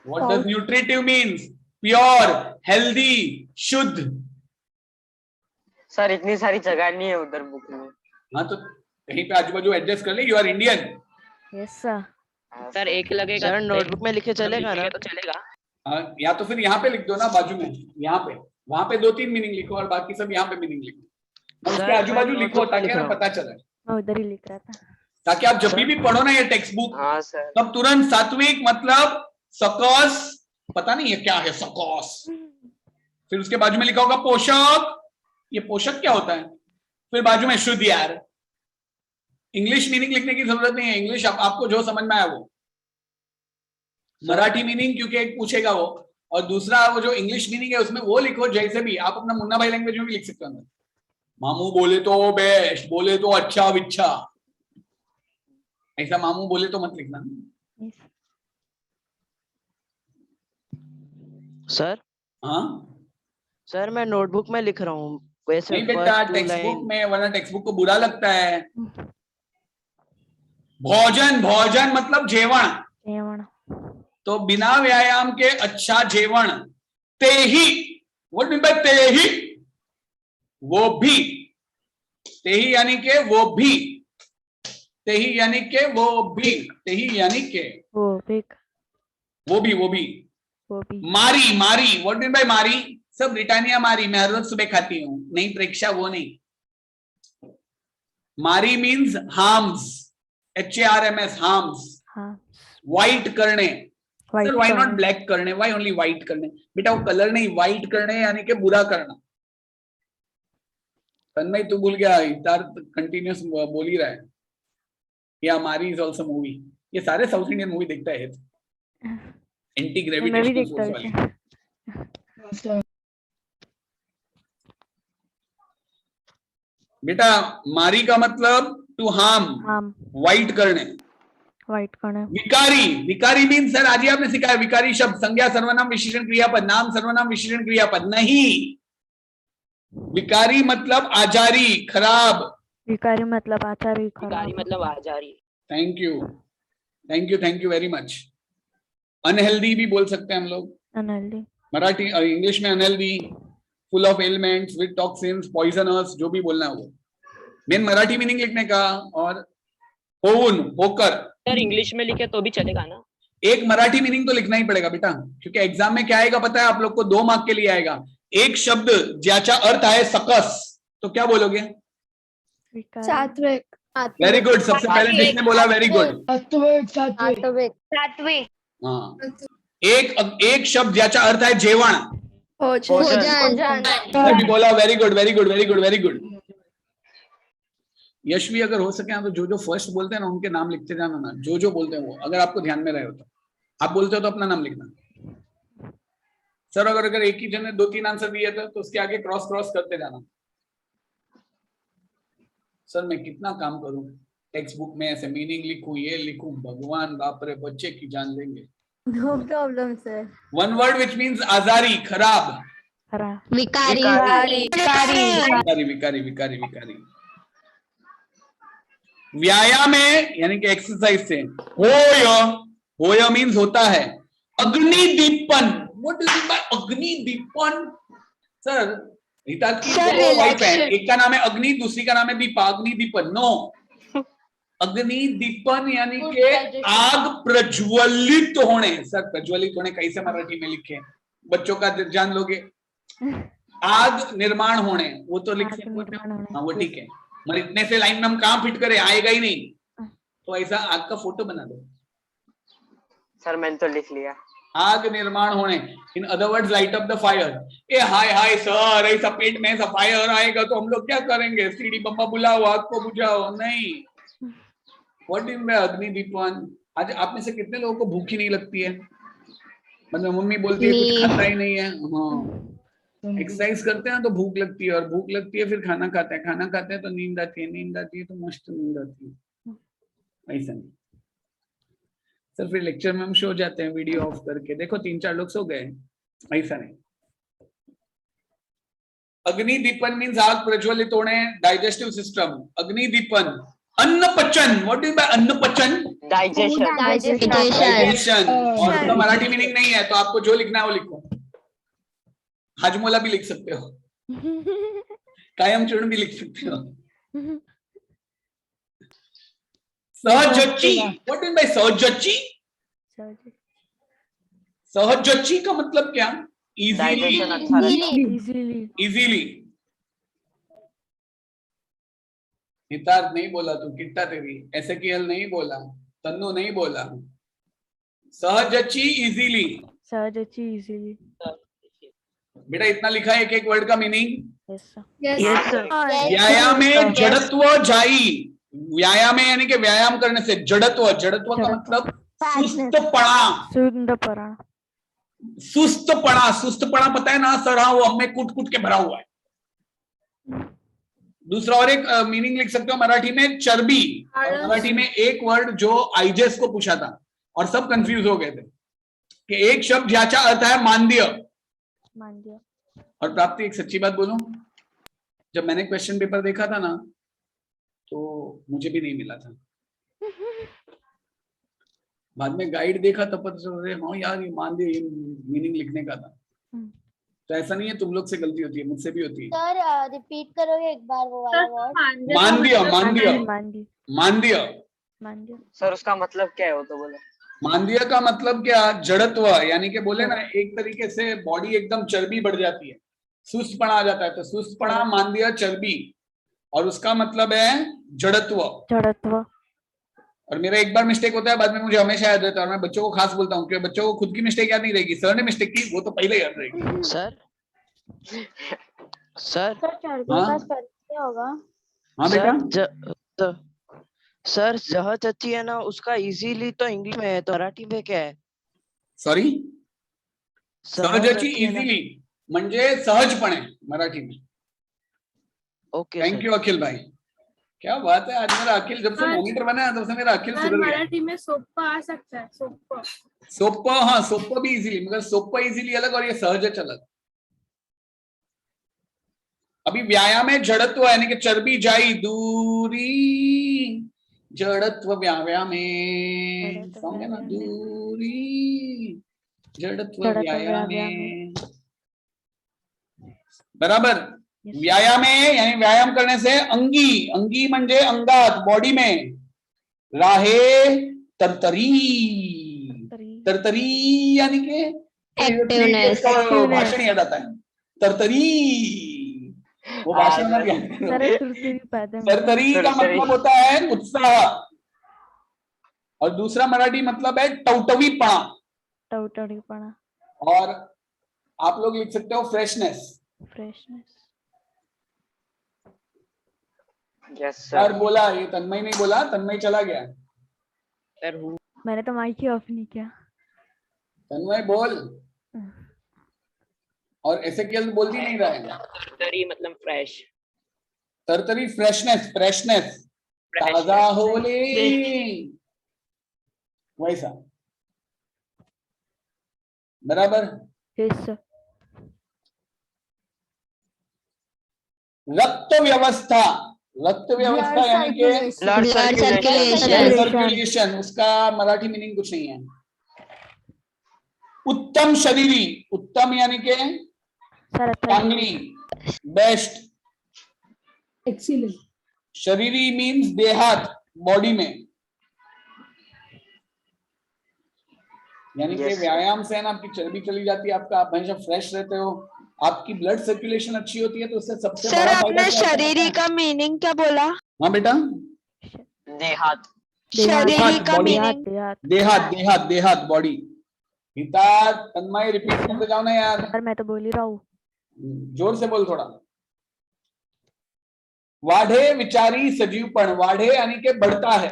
What does nutritive means? Pure, healthy, शुद्ध। सर इतनी सारी जगह नहीं है उधर बुक में। हाँ तो कहीं पे आजू बाजू एडजस्ट कर ले। You are Indian. Yes sir. Sir एक लगेगा, सर नोटबुक में लिखे चलेगा ना? तो चलेगा। या तो फिर यहाँ पे लिख दो ना बाजू में, यहाँ पे, वहां पे 2-3 मीनिंग लिखो और बाकी सब यहाँ पे मीनिंग लिखो, और उसके आजू बाजू लिखो ताकि हमें पता चले, मैं उधर ही लिख रहा था, ताकि आप जब भी पढ़ो ना ये टेक्स्ट बुक, हाँ सर, तब तुरंत सात्विक मतलब सकस, पता नहीं है क्या है सकस, फिर उसके बाजू में लिखा होगा पोषक। ये पोषक क्या होता है? फिर बाजू में शुद्ध। यार इंग्लिश मीनिंग लिखने की जरूरत नहीं है, इंग्लिश आपको जो समझ में आया वो। मराठी मीनिंग क्योंकि एक पूछेगा वो, और दूसरा वो जो इंग्लिश मीनिंग है उसमें वो लिखो। जैसे भी आप अपना मुन्ना भाई लैंग्वेज में भी लिख सकते हो। मामू बोले तो बेस्ट, बोले तो अच्छा विच्छा, ऐसा मामू बोले तो मत लिखना। सर हाँ सर मैं नोटबुक में लिख रहा हूँ वैसे नहीं बेटा, first two text book line- में, वरना टेक्स्ट बुक को बुरा लगता है। भोजन, भोजन मतलब जेवण, तो बिना व्यायाम के अच्छा जेवण, ते ही, व्हाट मीन बाय ते ही, वो भी, ते ही यानी के वो भी, ते ही यानी के वो भी, ते ही यानी के वो भी। मारी, मारी, व्हाट मीन बाय मारी, सब ब्रिटानिया मारी, मैं हर रोज सुबह खाती हूँ, नहीं प्रेक्षा वो नहीं। मारी means harms, HARMS, harms, white करने। सर व्हाई नॉट ब्लैक करने, व्हाई ओनली व्हाइट करने? बेटा वो कलर नहीं, व्हाइट करने यानी कि बुरा करना। तन्मय तू भूल गया, इतार कंटिन्यूस बोल ही रहा है। या मारी इज ऑल्सो मूवी, ये सारे साउथ इंडियन मूवी देखता है, एंटी ग्रेविटेशनल फोर्स वाली। बेटा मारी का मतलब टू हार्म, व्हाइट करने। विकारी, विकारी मीन सर आज ही आपने सिखाया, विकारी शब्द संज्ञा सर्वनाम विशेषण क्रियापद, नाम सर्वनाम विशेषण क्रियापद नहीं। विकारी मतलब आजारी, खराब। विकारी मतलब आचारी, विकारी मतलब आचारी। Thank you, thank you, thank you very much. Unhealthy भी बोल सकते हैं हम लोग, अनहेल्दी, मराठी और इंग्लिश में unhealthy, full of elements, with toxins, poisonous, जो भी बोलना है वो। मेन मराठी मीनिंग लिखने का, और होऊन, होकर। सर इंग्लिश में लिखे तो भी चलेगा ना? एक मराठी मीनिंग तो लिखना ही पड़ेगा बेटा, क्योंकि एग्जाम में क्या आएगा पता है आप लोग को? 2 मार्क के लिए आएगा। एक शब्द ज्याचा अर्थ आहे सकस, तो क्या बोलोगे? सात्विक, वेरी गुड, सबसे पहले जिसने बोला वेरी गुड। सात्विक। हाँ, एक शब्द ज्याचा अर्थ आहे जेवण, भी बोला very good, very good, very good, very good. Yashvi अगर हो सके तो जो फर्स्ट बोलते हैं ना उनके नाम लिखते जाना ना, जो बोलते हैं वो, अगर आपको ध्यान में रहे हो तो। आप बोलते हो तो अपना नाम लिखना। सर अगर एक ही जन ने 2-3 आंसर दिए थे तो उसके आगे क्रॉस करते जाना। सर मैं कितना काम करूं, टेक्स्ट बुक में ऐसे मीनिंग लिखूं, ये लिखूं, भगवान बाप रे, बच्चे की जान लेंगे। No problem sir. One word which means आजारी, खराब, विकारी, विकारी, विकारी, विकारी, विकारी। व्यायाम है यानी कि एक्सरसाइज से। होय, होय मीन्स होता है। अग्निदीपन, what do you mean by अग्निदीपन? सर हितात की दो वाइफ है, एक का नाम है अग्नि, दूसरी का नाम है दीपा, अग्निदीपन नो। अग्निदीपन यानी कि आग प्रज्वलित होने। सर प्रज्वलित होने कैसे मराठी में लिखे, बच्चों का जान लोगे? आग निर्माण होने, वो तो लिख सकते हो, हाँ वो ठीक है, मगर इतने से लाइन में हम कहाँ फिट करें, आएगा ही नहीं। तो ऐसा आग का फोटो बना दो। सर मैंने तो लिख लिया, आग निर्माण होने, in other words light up the fire. A hi hi sir, ऐसा पेट में ऐसा फायर आएगा तो हम लोग क्या करेंगे? सीढ़ी बम्बा बुलाओ, आग को बुझाओ, नहीं। व्हाट इज में अग्निदीपन? आज आप में से कितने लोगों को भूख ही नहीं लगती है? मतलब मम्मी बोलती है कुछ खाता ही नहीं है। हाँ, एक्सरसाइज करते हैं तो भूख लगती है, और भूख लगती है फिर खाना खाते हैं, खाना खाते हैं तो नींद आती है, नींद आती है तो मस्त नींद आती है। ऐसा नहीं सर, फिर लेक्चर में हम सो जाते हैं वीडियो ऑफ करके, देखो 3-4 लोग सो गए, ऐसा नहीं। अग्निदीपन मीन्स आग प्रज्वलित होने, डाइजेस्टिव सिस्टम। अग्निदीपन, अन्न पचन, व्हाट इज बाय अन्न पचन? डाइजेशन। डाइजेशन। और उसका मराठी मीनिंग नहीं है तो आपको जो लिखना है वो लिखो। हाजमोला भी लिख सकते हो, कायम चूर्ण भी लिख सकते हो। सहजची, व्हाट इज बाय सहजची? सहजची का मतलब क्या? Easily, easily. हितार्थ नहीं बोला तू, किट्टा तेरी, ऐसे की हल नहीं बोला, तन्नू नहीं बोला। सहजची इजीली, सहजची इजीली। बेटा इतना लिखा है एक वर्ड का मीनिंग। Yes sir. व्यायाम में जड़त्व जाई, व्यायाम है यानी कि व्यायाम करने से जड़त्व, जड़त्व का मतलब सुस्तपणा, सुस्तपणा, सुस्तपणा पता है ना सर? हाँ, वो हमें कूट कूट के भरा हुआ है। दूसरा और एक मीनिंग लिख सकते हो मराठी में, चर्बी। और मराठी में एक वर्ड जो आईजेस को पूछा था और सब कंफ्यूज हो गए थे कि एक शब्द ज्याचा अर्थ है मांद्य, और प्राप्ति एक सच्ची बात बोलूं, जब मैंने क्वेश्चन पेपर देखा था ना तो मुझे भी नहीं मिला था। बाद में गाइड देखा तब पता चला हाँ यार ये मान दिया, ये मीनिंग लिखने का था। तो ऐसा नहीं है तुम लोग से गलती होती है, मुझसे भी होती है। सर रिपीट करोगे एक बार वो वाला वर्ड? मान दिया, मान दिया, मान दिया। सर उसका मतलब क्या है वो तो बोलो। मांदिया का मतलब क्या? जड़त्व, यानी कि बोले ना एक तरीके से बॉडी एकदम चर्बी बढ़ जाती है, सुस्तपना आ जाता है, तो सुस्तपना मांदिया चर्बी, और उसका मतलब है जड़त्व। जड़त्व। और मेरा एक बार मिस्टेक होता है, बाद में मुझे हमेशा याद रहता है, और मैं बच्चों को खास बोलता हूँ कि बच्चों को खुद की मिस्टेक याद नहीं रहेगी, सर ने मिस्टेक की वो तो पहले याद रहेगी। सर सर क्या होगा? हाँ बेटा, सर सहजची है ना, उसका इजीली तो इंग्लिश में है, तो मराठी में क्या है? सॉरी, सहजची इझिली म्हणजे सहजपणे मराठी में। ओके थैंक यू अखिल भाई, क्या बात है, आज मेरा अखिल जब से मॉनिटर बना है तब से मेरा अखिल सुधर गया। मराठी में सोप्पा आ सकता है, सोप्पा। सोप्पा, हाँ सोप्पा भी इजीली, मगर सोप्पा इजीली अलग और ये सहजच अलग। अभी व्यायाम है जड़त्व, यानी कि चर्बी जाई दूरी, जड़त्व व्यायाम में, समझे ना, दूरी जड़त्व व्यायाम में, बराबर। व्यायाम है यानी व्यायाम करने से अंगी, अंगी म्हणजे अंगात, बॉडी में, राहे तरतरी, तरतरी यानी कि भाषण याद आता है, तरतरी वो भाषण में तरतरी का मतलब होता है उत्साह, और दूसरा मराठी मतलब है टवटवीपणा, टवटवीपणा, और आप लोग लिख सकते हो फ्रेशनेस। Yes sir sir. बोला, ये तन्मय नहीं बोला, तन्मय चला गया। सर मैंने तो माइक ही ऑफ नहीं किया। तन्मय बोल, और ऐसे केवल बोल ही नहीं रहा है। तरतरी मतलब फ्रेश। तरतरी फ्रेशनेस, फ्रेशनेस, ताजा होले, वैसा, बराबर। रक्त व्यवस्था, रक्त व्यवस्था यानी कि ब्लड सर्कुलेशन, उसका मराठी मीनिंग कुछ नहीं है। उत्तम शरीरी, उत्तम यानी कि चांगली, बेस्ट, एक्सीलेंट। शरीरी मीन्स देहात, बॉडी में, यानी कि व्यायाम से है ना आपकी चर्बी चली जाती है, आपका आप हमेशा फ्रेश रहते हो, आपकी ब्लड सर्कुलेशन अच्छी होती है, तो उससे सबसे सर बड़ा आपने फायदा शरीरी का मीनिंग क्या बोला? हाँ बेटा, देहात। शरीरी का बॉडी, मीनिंग देहात, देहात, देहात, बॉडी। हिता, तन्मय रिपीट करते जाओ ना यार। सर मैं तो बोल ही रहा हूँ। जोर से बोल थोड़ा। वाढ़े विचारी सजीवपण, वाढ़े यानी कि बढ़ता है,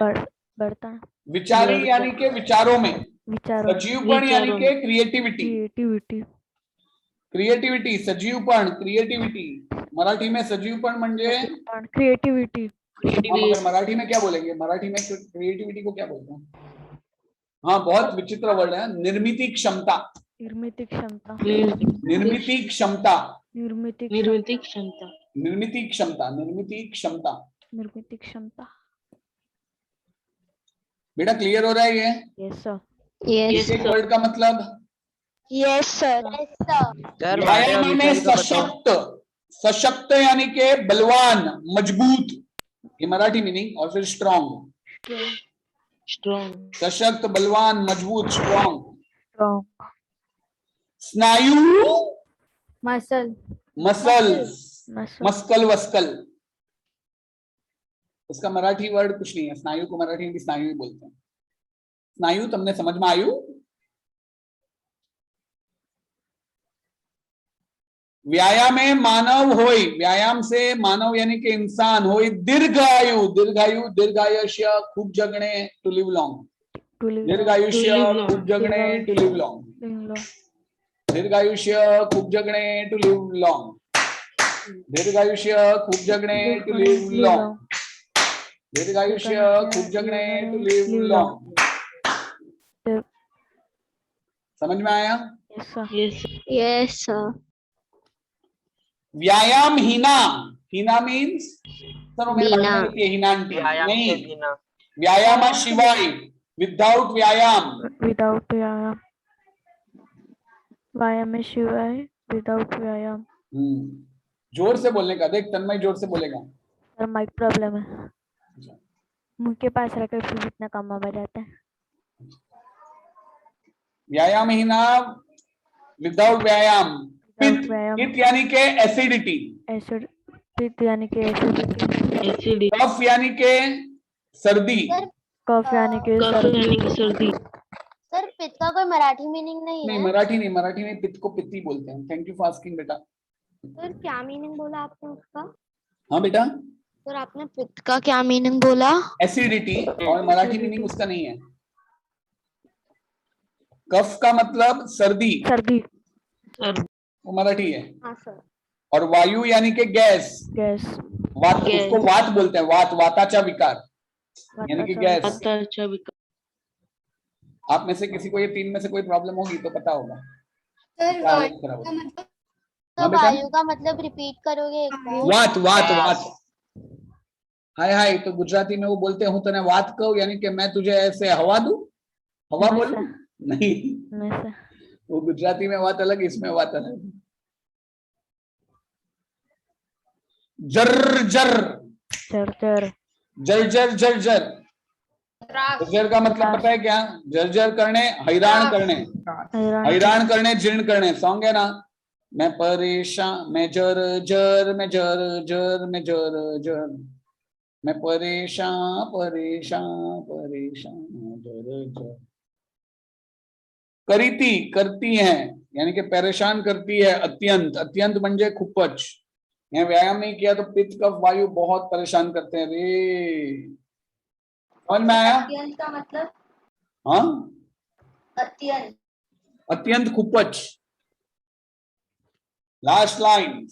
बढ़ता, विचारी यानी कि विचारों में, विचारों, सजीवपण यानी कि क्रिएटिविटी, क्रिएटिविटी, क्रिएटिविटी, सजीवपण, क्रिएटिविटी, मराठी में सजीवपण म्हणजे क्रिएटिविटी। मगर मराठी में क्या बोलेंगे, मराठी में क्रिएटिविटी को क्या बोलते हैं? हाँ बहुत विचित्र वर्ड है, निर्मिती क्षमता, निर्मिती क्षमता, निर्मिती क्षमता, निर्मिती क्षमता, निर्मिती क्षमता, निर्मिती क्षमता। निर्मिती क्षमता। बेटा क्लियर हो रहा है ये? Yes sir. एक वर्ड का मतलब? Yes sir. व्यायाम में सशक्त, सशक्त यानी कि बलवान, मजबूत, ये मराठी मीनिंग, और फिर स्ट्रॉन्ग, स्ट्रॉन्ग, सशक्त, बलवान, मजबूत, स्ट्रॉन्ग। स्नायु, मसल, मसल्स, मस्कल वस्कल, उसका मराठी वर्ड कुछ नहीं है, स्नायु को मराठी में भी स्नायु ही बोलते हैं। स्नायु तुमने समझ में आयु? व्यायाम में मानव होय, व्यायाम से मानव यानी कि इंसान होय दीर्घायु, दीर्घायु, दीर्घायुष्य, खूब जगणे, टू लिव लॉन्ग, दीर्घायुष्य, खूब जगणे, टू लिव लॉन्ग, दीर्घायुष्य, खूब जगणे, टू लिव लॉन्ग, दीर्घायुष्य, खूब जगणे, टू लिव लॉन्ग, दीर्घायुष्य, खूब जगणे, टू लिव लॉन्ग। समझ में आया? Yes yes sir. व्यायाम हीना, हीना मीन्स सर्व मेरे हीना. भाषा में हीना आंटी व्यायाम नहीं, के बिना व्यायामाशिवाय, विदाउट व्यायाम. विदाउट व्यायाम. व्यायामाशिवाय विदाउट व्यायाम. जोर से बोलने का. देख तन्मय जोर से बोलेगा. सर माइक प्रॉब्लम है, मुंह के पास रखकर फिर इतना कम आवाज आता है. व्यायाम हीना, विदाउट व्यायाम. पित्त, व्यायाम. पित्त यानी के एसिडिटी. एसिड. पित्त यानी कि एसिडिटी. कफ यानी के सर्दी. कफ यानी कि सर्दी. सर पित्त का कोई मराठी मीनिंग नहीं नहीं है? मराठी नहीं, मराठी में पित्त को पित्ती बोलते हैं. थैंक यू फॉर आस्किंग बेटा. सर क्या मीनिंग बोला आपने उसका? हाँ बेटा, सर आपने पित्त का क्या मीनिंग बोला? एसिडिटी. और मराठी मीनिंग उसका नहीं है. कफ का मतलब सर्दी, सर्दी. वो मराठी है. हाँ सर. और वायु यानी के गैस. गैस. वात, उसको वात बोलते हैं. वात, वाताचा विकार यानी कि गैस. आप में से किसी को ये तीन में से कोई प्रॉब्लम होगी तो पता होगा. सर हालत खराब होगी. मतलब हाँ बेटा? वायु का मतलब रिपीट करोगे एक बार? वात, वात, वात. हाय हाय तो गुजराती में वो बोलते हूँ तने वात कहूं, यानी कि मैं तुझे ऐसे हवा दूं. हवा नहीं बोलूं? नहीं, नहीं सर. वो गुजराती में वात अलग, इसमें वात अलग. जर जर, जर्जर. जर्जर, जर्जर. जर्जर का मतलब पता है क्या? जर्जर करने, हैरान करने. हैरान करने, जीर्ण करने. सॉन्ग है ना, मैं परेशान, मैं जर जर, मैं जर जर, मैं जर जर, मैं परेशान परेशान परेशान, जर जर. करीती, करती है यानी कि परेशान करती है. अत्यंत, अत्यंत म्हणजे खूपच. यहाँ व्यायाम नहीं किया तो पित्त कफ वायु बहुत परेशान करते हैं रे. समझ में आया? अत्यंत का मतलब? हाँ, अत्यंत. अत्यंत खूपच. Last line.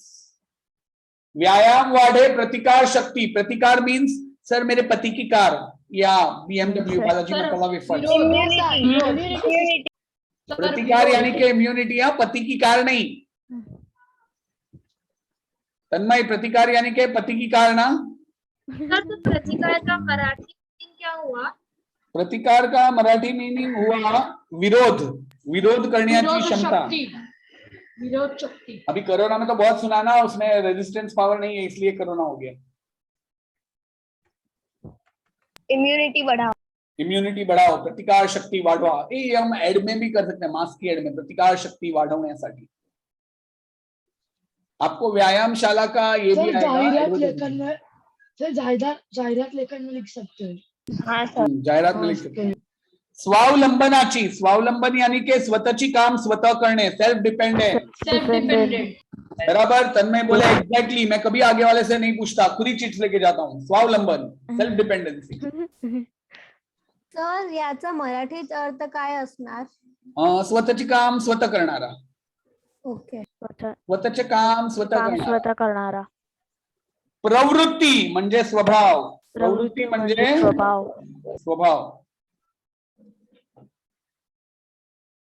व्यायाम वाढे प्रतिकार शक्ती. प्रतिकार मीन्स सर मेरे पति की कार या BMW बालाजी मसाला वेफर्स. प्रतिकार यानी कि इम्यूनिटी. या पति की कार नहीं. तन्मय, प्रतिकार यानी के पति की कार ना. सर तो प्रतिकार का मराठी मीनिंग क्या हुआ? प्रतिकार का मराठी मीनिंग हुआ विरोध, विरोध करण्याची क्षमता. विरोध शक्ति. अभी कोरोना में तो बहुत सुना ना, उसमें रेजिस्टेंस पावर नहीं है इसलिए कोरोना हो गया. इम्युनिटी बढ़ाओ. इम्युनिटी बढ़ाओ, प्रतिकार शक्ती वाढवा. ये हम एड में भी कर सकते हैं, मास्क की एड में. प्रतिकार शक्ती वाढवण्यासाठी आपको व्यायाम शाला का ये भी सर आएगा. जाहिरात लेखन में, सर जाहिरात लेखन में लिख सकते हैं. हाँ सर. जाहिरात में लिख सकते हैं. स्वावलंबनाची, स्वावलंबन यानी के स्वतःची काम स्वतः करणे. Self dependent. Self dependent. बराबर. तन्मय बोले एग्जैक्टली. मैं कभी आगे वाले से नहीं पूछता, खुद ही चिट्स लेके जाता हूँ. स्वावलंबन, सेल्फ डिपेंडेंसी. सर याचा मराठीत अर्थ काय असणार? स्वतःची काम स्वतः करणारा. ओके. स्वतःचे काम स्वतः करणारा. प्रवृत्ती म्हणजे स्वभाव. प्रवृत्ती म्हणजे स्वभाव.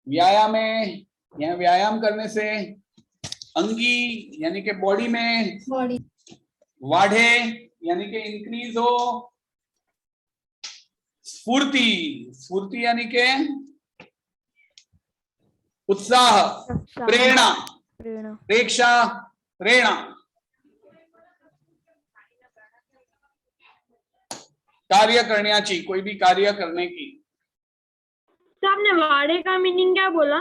व्यायाम है, यहाँ व्यायाम करने से अंगी यानी कि बॉडी में वाढ़े यानी कि इंक्रीज हो. स्फूर्ति, स्फूर्ति यानी के उत्साह, प्रेरणा, प्रेक्षा, प्रेरणा. कार्य करण्याची, कोई भी कार्य करने की. तो आपने वाड़े का मीनिंग क्या बोला?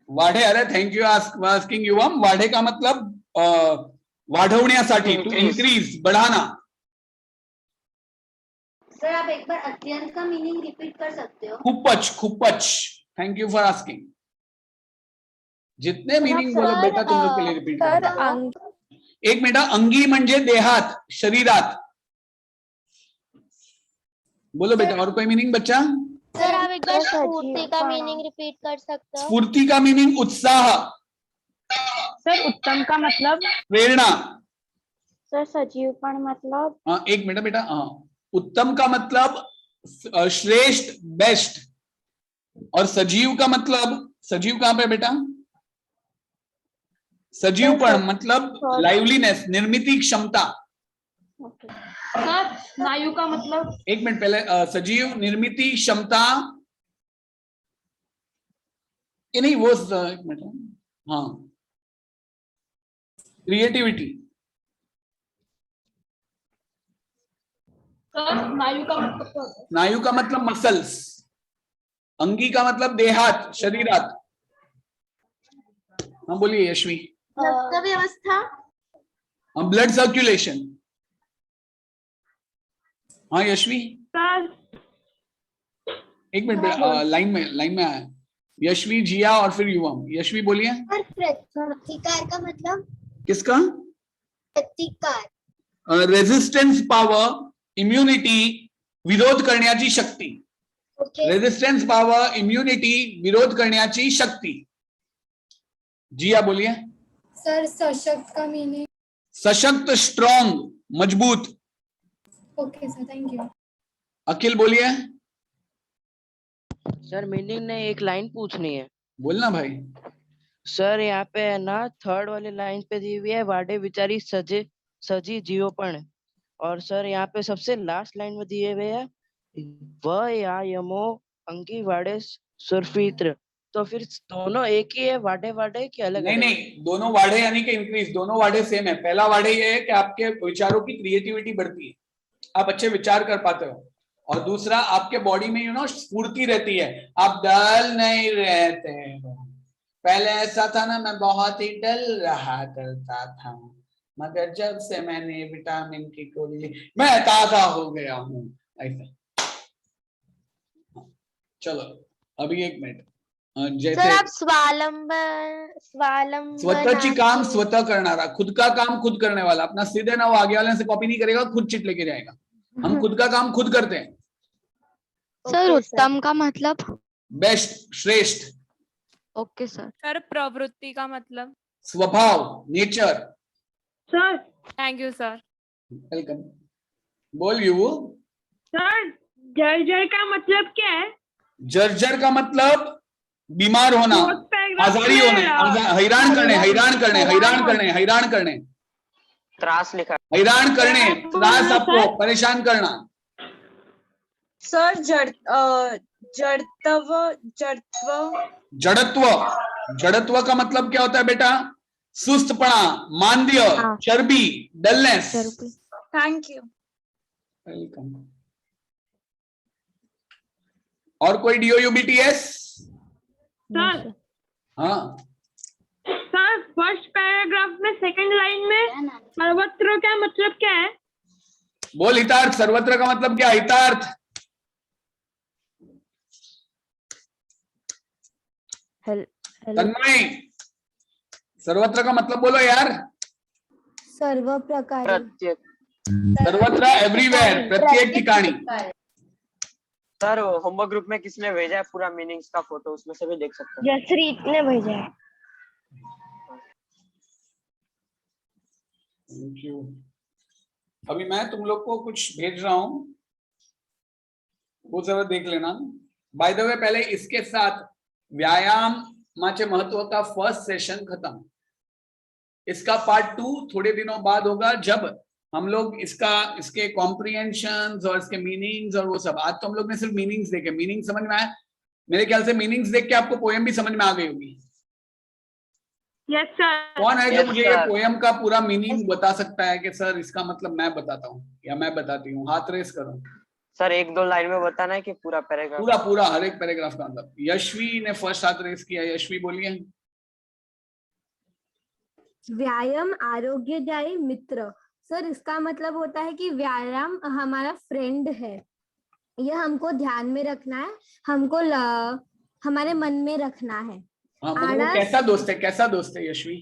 वाढे, अरे थैंक यू आस्किंग यू. हम वाढे का मतलब वाढवण्यासाठी, टू इंक्रीज, बढ़ाना. सर आप एक बार अत्यंत का मीनिंग रिपीट कर सकते हो? खूपच, खूपच. Thank you for asking. जितने मीनिंग बोलो बेटा तुम लोग के लिए रिपीट करो. एक मिनट. अंगी म्हणजे देहात, शरीरात. बोलो बेटा, और कोई मीनिंग बच्चा? सर आप एक बार स्फूर्ति का मीनिंग रिपीट कर सकते हो? स्फूर्ति का मीनिंग उत्साह. सर उत्तम का मतलब? प्रेरणा. सर सजीवपन मतलब? हाँ एक मिनट बेटा. हाँ, उत्तम का मतलब श्रेष्ठ, बेस्ट. और सजीव का मतलब, सजीव कहाँ पे बेटा? सजीवपण मतलब लाइवलीनेस, निर्मिती क्षमता। सर स्नायु का मतलब? एक मिनट पहले, सजीव, निर्मिती क्षमता, ये नहीं वो, एक मिनट, हाँ, क्रिएटिविटी। सर स्नायु का मतलब क्या होता है? स्नायु का मतलब मसल्स, अंगी का मतलब देहात, शरीरात। हाँ बोलिए यशवी। रक्त व्यवस्था। Blood circulation. हाँ यशवी। सर एक मिनट, लाइन में आया यशवी, जिया और फिर युवम। यशवी बोलिए। प्रतिकार का मतलब? किसका? प्रतिकार। रेजिस्टेंस पावर, इम्युनिटी, विरोध करण्याची शक्ती। रेजिस्टेंस पावर, इम्युनिटी, विरोध करण्याची शक्ती। जिया बोलिए। सर सशक्त का मीनिंग? सशक्त, स्ट्रॉन्ग, मजबूत। Okay sir, thank you. Akhil बोलिए। सर मीनिंग ने एक लाइन पूछनी है। बोलना भाई। सर यहाँ पे है ना, थर्ड वाली लाइन पे दी हुई है वाडे विचारी सजी जीवोपण, और सर यहाँ पे सबसे लास्ट लाइन में दिए हुए है व या यमो अंगी वाडे सुरफित्र। तो फिर दोनों एक ही है, वाडे वाडे की अलग? नहीं नहीं, दोनों वाढ़े यानी कि इंक्रीज, दोनों वाढ़े सेम है। पहला वाढ़े ये है कि आपके विचारों की क्रिएटिविटी बढ़ती है, आप अच्छे विचार कर पाते हो, और दूसरा आपके बॉडी में स्फूर्ति रहती है, आप डल नहीं रहते हो। पहले ऐसा था ना, मैं बहुत ही डल रहा करता था, मगर जब से मैंने विटामिन की गोली ली मैं ताजा हो गया हूँ। ऐसा। चलो अभी एक मिनट, जैसे सर आप स्वावलंबन स्वतःची काम स्वतः करणारा, खुद का काम खुद करने वाला, अपना सीधे ना वो आगे वाले से कॉपी नहीं करेगा, खुद चिट लेके जाएगा। हम खुद का काम खुद करते हैं। सर उत्तम का मतलब? बेस्ट, श्रेष्ठ। Okay sir. सर प्रवृत्ति का मतलब? स्वभाव, nature. Sir thank you sir. Welcome. बोल यू। सर जर्जर का मतलब क्या है? जर्जर का मतलब बीमार होना, आजारी होने, हैरान करने, हैरान करने, हैरान करने, हैरान करने, त्रास लिखा, हैरान करने, त्रास, आपको परेशान करना। सर जड़त्व जड़त्व जड़त्व, जड़त्व का मतलब क्या होता है बेटा? सुस्तपना, मांद्य, चर्बी, डलनेस। Thank you. वेलकम। और कोई DOUBTS? सर हाँ सर फर्स्ट पैराग्राफ में सेकंड लाइन में सर्वत्र का मतलब क्या है? बोल हितार्थ। सर्वत्र का मतलब क्या? हितार्थ। तन्मय, सर्वत्र का मतलब बोलो यार। सर्व प्रकार। सर्वत्र, एवरीवेयर, प्रत्येक ठिकाणी। सर होमवर्क ग्रुप में किसने भेजा है पूरा मीनिंग्स का फोटो, उसमें से भी देख सकते हैं। जसरीत ने भेजा है। Thank you. अभी मैं तुम लोग को कुछ भेज रहा हूं, वो जरा देख लेना। बाय द वे पहले इसके साथ व्यायाम माचे महत्व का फर्स्ट सेशन खत्म। इसका पार्ट 2 थोड़े दिनों बाद होगा, जब हम लोग इसके कॉम्प्रिहेंशंस और इसके मीनिंग्स और वो सब। आज तो हम लोग ने सिर्फ मीनिंग्स देखे, मीनिंग समझ में आया? मेरे ख्याल से मीनिंग्स देख के आपको पोएम भी समझ में आ गई होगी। Yes sir. कौन है जो मुझे ये पोएम का पूरा मीनिंग बता सकता है कि सर इसका मतलब मैं बताता हूँ या मैं बताती हूँ? हाथ रेस करो। सर 1-2 लाइन में बताना है कि पूरा पैराग्राफ? पूरा पूरा, हर एक पैराग्राफ का मतलब। यशवी ने फर्स्ट हाथ रेस किया। यशवी बोलिए। व्यायाम आरोग्यदायी मित्र। सर इसका मतलब होता है कि व्यायाम हमारा फ्रेंड है, यह हमको ध्यान में रखना है, हमको हमारे मन में रखना है। हाँ, मतलब वो कैसा दोस्त है? कैसा दोस्त है यशवी?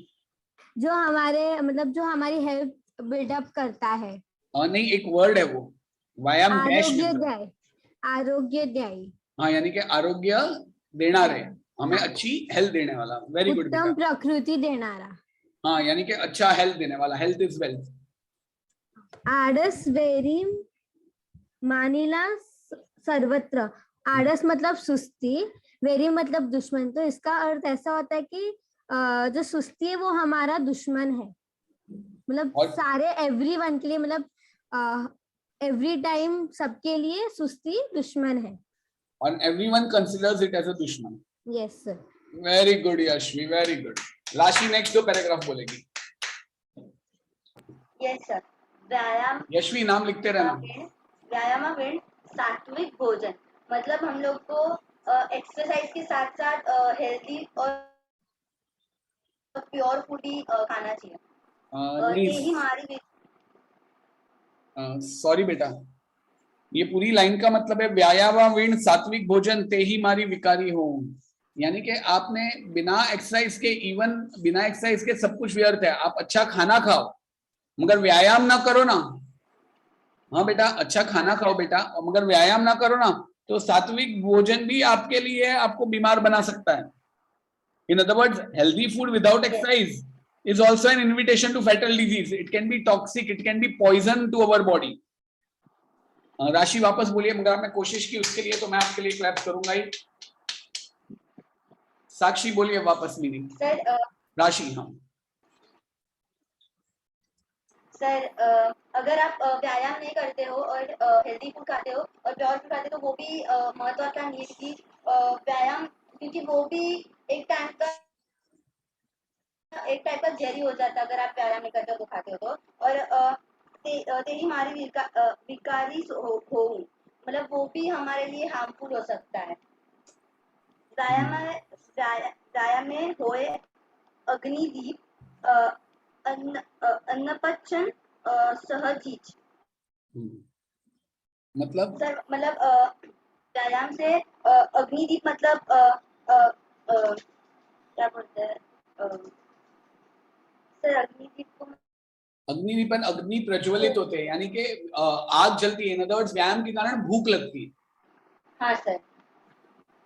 जो हमारे मतलब जो हमारी हेल्थ बिल्डअप करता है। नहीं, एक वर्ड है वो, व्यायाम। आरोग्यदायी, आरोग्यदायी। हाँ, यानी कि आरोग्य देना रहे, हमें अच्छी हेल्थ देने वाला। Very good. उत्तम प्रकृति देनारा। हाँ, यानी कि अच्छा हेल्थ देने वाला। Health is wealth. आड़स वेरी मानिला सर्वत्र। आड़स मतलब सुस्ती, वेरी मतलब दुश्मन। तो इसका अर्थ ऐसा होता है कि जो सुस्ती है वो हमारा दुश्मन है, मतलब और- सारे एवरीवन के लिए, मतलब एवरी टाइम सबके लिए सुस्ती दुश्मन है। and everyone considers it as a दुश्मन। Yes sir. Very good Yashvi, very good. राशि नेक्स्ट 2 पैराग्राफ बोलेगी। Yes sir. व्यायाम यशवी नाम लिखते रहना। व्यायामावेण सात्विक भोजन, मतलब हम लोग को एक्सरसाइज के साथ साथ हेल्दी और प्योर फूड ही खाना चाहिए। तेही मारी सॉरी बेटा, ये पूरी लाइन का मतलब है व्यायामावेण सात्विक भोजन तेही मारी विकारी हो, यानी कि आपने बिना एक्सरसाइज के, इवन बिना एक्सरसाइज के सब कुछ व्यर्थ है। आप अच्छा खाना खाओ मगर व्यायाम ना करो ना। हाँ बेटा, अच्छा खाना खाओ बेटा, और मगर व्यायाम ना करो ना, तो सात्विक भोजन भी आपके लिए आपको बीमार बना सकता है। In other words, healthy food without exercise is also an invitation to fatal disease. It can be toxic, it can be poison to our body. राशि वापस बोलिए, मगर आपने कोशिश की उसके लिए तो मैं आपके लिए क्लैप करूंगा ही। साक्षी बोलिए वापस मीनिंग। सर राशि, हाँ सर, अगर आप व्यायाम नहीं करते हो और हेल्दी फूड खाते हो और प्योर फूड खाते हो तो वो भी महत्वाकांक्षा नहीं है कि व्यायाम, क्योंकि वो भी एक टाइप का जहरी हो जाता है अगर आप व्यायाम नहीं करते हो तो खाते हो तो। और तेरी मारी विकारी हो, मतलब वो भी हमारे लिए हार्मफुल हो सकता है। व्यायाम में होए अग्निदीप अन्नपचन सहजीज। मतलब सर, मतलब व्यायाम से अग्निदीप मतलब क्या बोलते हैं सर, अग्निदीप को अग्निदीपन, अग्नि प्रज्वलित होते हैं, यानी कि आग जलती है। इन अदर वर्ड्स, व्यायाम के कारण भूख लगती है। हाँ सर।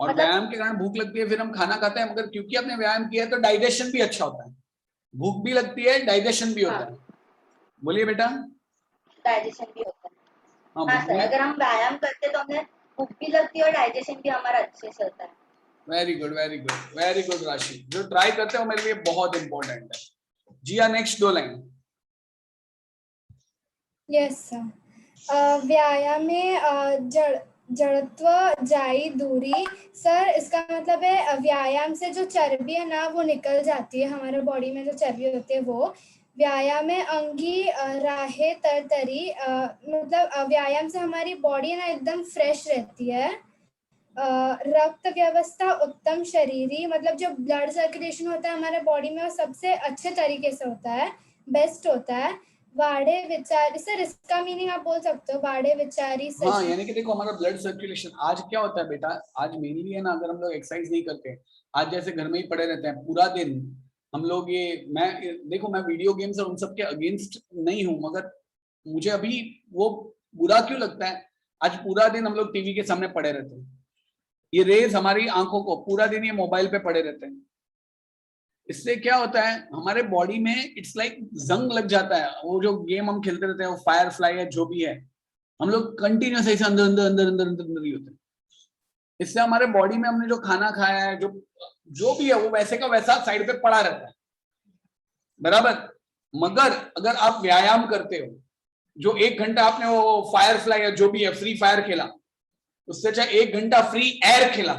और व्यायाम के कारण भूख लगती है, फिर हम खाना खाते हैं, मगर क्योंकि आपने व्यायाम किया है तो डाइजेशन भी अच्छा होता है। भूख भी लगती है, डाइजेशन भी होता है। बोलिए बेटा। डाइजेशन भी होता है। हाँ सर, अगर हम व्यायाम करते तो हमें भूख भी लगती है और डाइजेशन भी हमारा अच्छे से होता है। Very good, very good, very good राशि। जो ट्राई करते हो मेरे लिए बहुत इंपॉर्टेंट है। जी हाँ, नेक्स्ट 2 लाइन। Yes sir. व्यायाम में जड़त्व जाई दूरी। सर, इसका मतलब है व्यायाम से जो चर्बी है ना वो निकल जाती है, हमारे बॉडी में जो चर्बी होती है वो। व्यायाम में अंगी राहे तरतरी, मतलब व्यायाम से हमारी बॉडी ना एकदम फ्रेश रहती है। रक्त व्यवस्था उत्तम शरीरी, मतलब जो ब्लड सर्कुलेशन होता है हमारे बॉडी में वो सबसे अच्छे तरीके से होता है, बेस्ट होता है। वाड़े विचारी, सर इसका मीनिंग आप बोल सकते हो, वाड़े विचारी सही। हाँ, यानी कि देखो हमारा ब्लड सर्कुलेशन आज क्या होता है बेटा, आज मेनली है ना, अगर हम लोग एक्सरसाइज नहीं करते, आज जैसे घर में ही पड़े रहते हैं पूरा दिन हम लोग, देखो मैं वीडियो गेम्स और उन सब के अगेंस्ट नहीं हूं, मगर मुझे अभी वो बुरा क्यों लगता है, आज पूरा दिन हम लोग टीवी के सामने पड़े रहते हैं, ये रेज हमारी आंखों को, पूरा दिन ये मोबाइल पे पड़े रहते हैं। इससे क्या होता है, हमारे बॉडी में इट्स लाइक जंग लग जाता है। वो जो गेम हम खेलते रहते हैं, वो फायर फ्लाई है जो भी है, हम लोग कंटिन्यूस ऐसे अंदर अंदर अंदर अंदर अंदर अंदर ही होते हैं। इससे हमारे बॉडी में हमने जो खाना खाया है, जो भी है वो वैसे का वैसा साइड पे पड़ा रहता है, बराबर। मगर अगर आप व्यायाम करते हो, जो 1 घंटा आपने वो फायर फ्लाई है जो भी है फ्री फायर खेला, उससे चाहे 1 घंटा फ्री एयर खेला,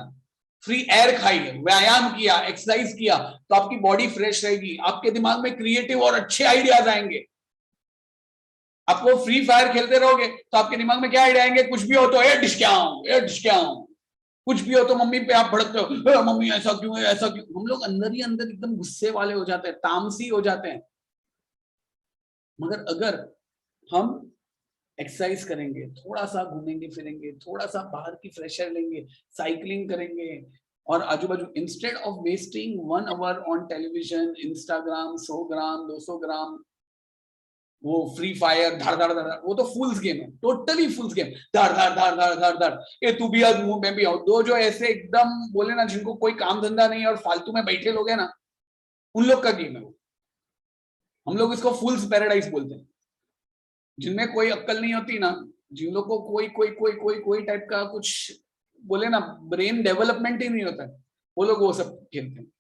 फ्री एयर खाई, व्यायाम किया, एक्सरसाइज किया, तो आपकी बॉडी फ्रेश रहेगी, आपके दिमाग में क्रिएटिव और अच्छे आइडियाज आएंगे। आपको फ्री फायर खेलते रहोगे तो आपके दिमाग में क्या आइडिया आएंगे, कुछ भी हो तो ये डिस्काउंट, कुछ भी हो तो मम्मी पे आप भड़कते हो, मम्मी ऐसा क्यों है, ऐसा क्यों। हम लोग अंदर ही अंदर एकदम गुस्से वाले हो जाते हैं, तामसी हो जाते हैं। मगर अगर हम एक्सरसाइज करेंगे, थोड़ा सा घूमेंगे फिरेंगे, थोड़ा सा बाहर की फ्रेश एयर लेंगे, साइकिलिंग करेंगे, और आजू बाजू, instead of wasting 1 hour on television, Instagram, 100 gram 200 gram वो फ्री फायर, धड़ धड़ धड़, वो तो फूल्स गेम है, टोटली फूल्स गेम, धड़ धड़ धड़ धड़ धड़ धड़, ये तू भी आज मुंह में भी आओ। दो जो ऐसे एकदम बोले ना, जिनको कोई काम धंधा नहीं और फालतू में बैठे लोग हैं ना, उन लोग का गेम है वो। हम लोग इसको फूल्स पैराडाइज बोलते हैं, जिनमें कोई अक्कल नहीं होती ना, जिन लोग को कोई कोई कोई कोई कोई टाइप का कुछ बोले ना ब्रेन डेवलपमेंट ही नहीं होता है, वो लोग वो सब खेलते हैं।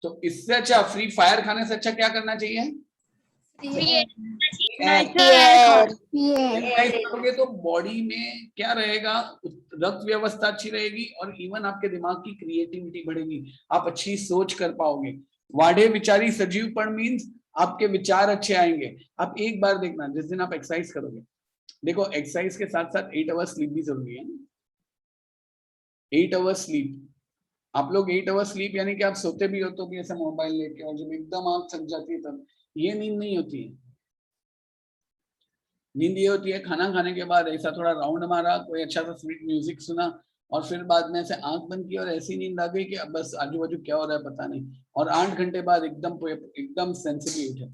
तो इससे अच्छा फ्री फायर खाने से अच्छा क्या करना चाहिए? एक्सरसाइज करोगे तो बॉडी में क्या रहेगा, रक्त व्यवस्था अच्छी रहेगी और इवन आपके दिमाग की क्रिएटिविटी बढ़ेगी, आप अच्छी सोच कर पाओगे। वाढे विचारी सजीवपण मीन्स आपके विचार अच्छे आएंगे। आप एक बार देखना, जिस दिन आप एक्सरसाइज करोगे, देखो एक्सरसाइज के साथ साथ 8 आवर्स स्लीप भी जरूरी है। 8 आवर्स स्लीप, आप लोग 8 आवर्स स्लीप यानी कि आप सोते भी हो तो भी ऐसा मोबाइल लेके, और जब एकदम आंख थक जाती है तब, ये नींद नहीं होती है। नींद ये होती है खाना खाने के बाद ऐसा थोड़ा राउंड मारा, कोई अच्छा सा स्वीट म्यूजिक सुना और फिर बाद में ऐसे आंख बंद की और ऐसी नींद आ गई कि अब बस आजू बाजू क्या हो रहा है पता नहीं, और 8 घंटे बाद एकदम सेंसिटिव उठे।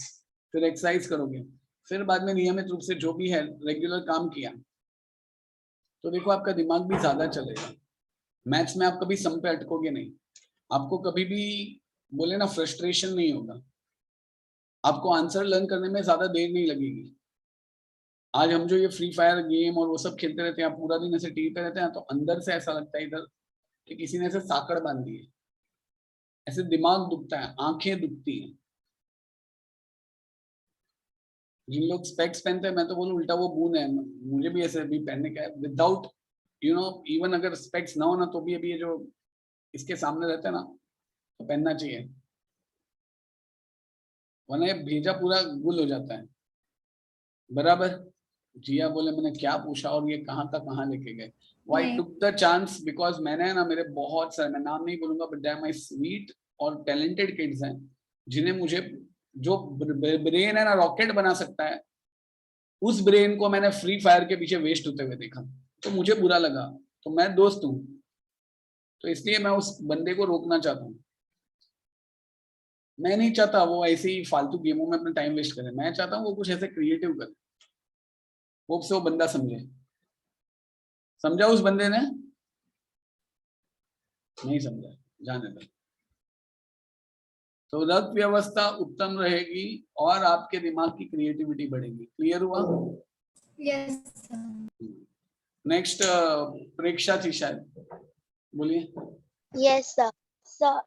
फिर एक्सरसाइज करोगे, फिर बाद में नियमित रूप से जो भी है रेगुलर काम किया, तो देखो आपका दिमाग भी ज्यादा चलेगा। मैथ्स में आप कभी सम पे अटकोगे नहीं, आपको कभी भी बोले ना फ्रस्ट्रेशन नहीं होगा, आपको आंसर लर्न करने में ज्यादा देर नहीं लगेगी। आज हम जो ये फ्री फायर गेम और वो सब खेलते रहते हैं, आप पूरा दिन ऐसे टीवी पे रहते हैं, तो अंदर से ऐसा लगता है इधर कि किसी ने ऐसे साकड़ बांध दी है, ऐसे दिमाग दुखता है, आंखें दुखती हैं। जिन लोग स्पेक्स पहनते हैं, मैं तो बोलूं उल्टा वो बून है, मुझे भी ऐसे अभी पहनने का है, विदाउट इवन अगर स्पेक्स ना हो ना तो भी अभी ये जो इसके सामने रहते हैं ना तो पहनना चाहिए, वरना ये भेजा पूरा गुल हो जाता है। बराबर? जिया बोले मैंने क्या पूछा और ये कहाँ का कहाँ लेके गए। आई टुक द चांस बिकॉज मैंने ना, मेरे बहुत सारे, मैं नाम नहीं बोलूंगा, बट दे माय स्वीट और टैलेंटेड किड्स हैं जिन्हें मुझे, जो ब्रेन है ना रॉकेट बना सकता है, उस ब्रेन को मैंने फ्री फायर के पीछे वेस्ट होते हुए देखा, तो मुझे बुरा लगा। तो मैं दोस्त हूं, तो इसलिए मैं उस बंदे को रोकना चाहता हूँ। मैं नहीं चाहता वो ऐसे ही फालतू गेमों में अपना टाइम वेस्ट करे, मैं चाहता हूँ वो कुछ ऐसे क्रिएटिव करे, वो बंदा समझे। समझा उस बंदे ने? नहीं समझा, जाने दो। तो रक्त व्यवस्था उत्तम रहेगी और आपके दिमाग की क्रिएटिविटी बढ़ेगी। क्लियर हुआ? यस। नेक्स्ट प्रेक्षा थी शायद, बोलिए। यस सर,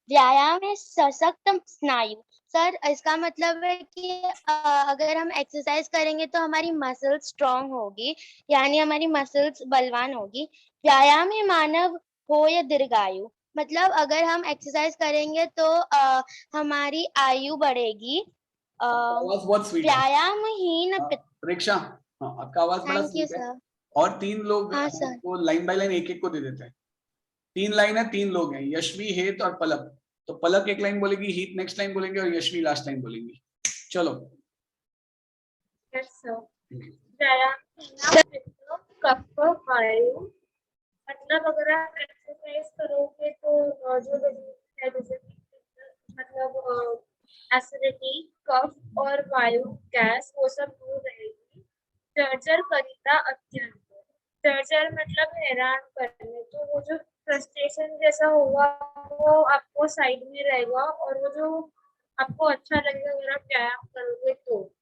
व्यायाम है सशक्त स्नायु। सर इसका मतलब है कि अगर हम एक्सरसाइज करेंगे तो हमारी मसल्स स्ट्रांग होगी, यानी हमारी मसल्स बलवान होगी। व्यायाम है मानव हो या दीर्घायु, मतलब अगर हम एक्सरसाइज करेंगे तो हमारी आयु बढ़ेगी। व्यायामहीन प्रेक्षा, हाँ आपका आवाज बड़ा स्वीट है। और 3 लोग वो लाइन बाय लाइन एक एक को दे देते हैं। 3 लाइन है, 3 लोग हैं, यशवी, हेत और पलक। तो पलक एक लाइन बोलेगी, हीत नेक्स्ट लाइन बोलेंगे और यशवी लास्ट लाइन बोलेंगी। चलो। मतलब अगर आप एक्सरसाइज करोगे तो जो है जैसे मतलब एसिडिटी, कफ और वायु गैस वो सब दूर रहेगी। जर्जर करिता अत्यंत, जर्जर मतलब हैरान करने, तो वो जो फ्रस्ट्रेशन जैसा होगा वो आपको साइड में रहेगा और वो जो आपको अच्छा लगेगा अगर आप व्यायाम करोगे तो।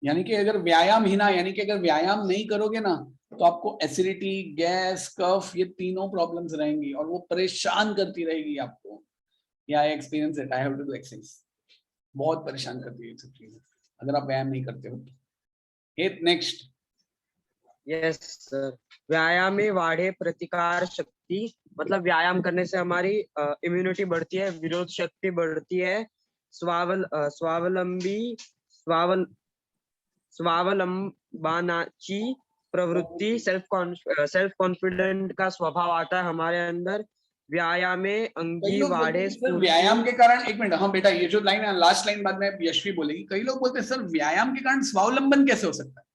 यानी कि अगर व्यायाम ही ना, यानी कि अगर व्यायाम नहीं करोगे ना तो आपको एसिडिटी, गैस, कफ, ये तीनों प्रॉब्लम्स रहेंगी और वो परेशान करती रहेगी आपको। Yeah I experience it, I have to do exercise, बहुत परेशान करती है सब चीजें अगर आप व्यायाम नहीं करते हो। हित नेक्स्ट। यस सर, व्यायाम में वाढ़े प्रतिकार शक्ति, मतलब व्यायाम करने से हमारी इम्यूनिटी बढ़ती है, विरोध शक्ति बढ़ती है, स्वावलंबनाची प्रवृत्ति, सेल्फ कॉन्फिडेंट का स्वभाव आता है हमारे अंदर। व्यायाम में अंगी वाढ़े। व्यायाम के कारण, एक मिनट, हाँ बेटा ये जो लाइन है लास्ट लाइन बाद में यशवी बोलेगी। कई लोग बोलते हैं सर व्यायाम के कारण स्वावलंबन कैसे हो सकता है?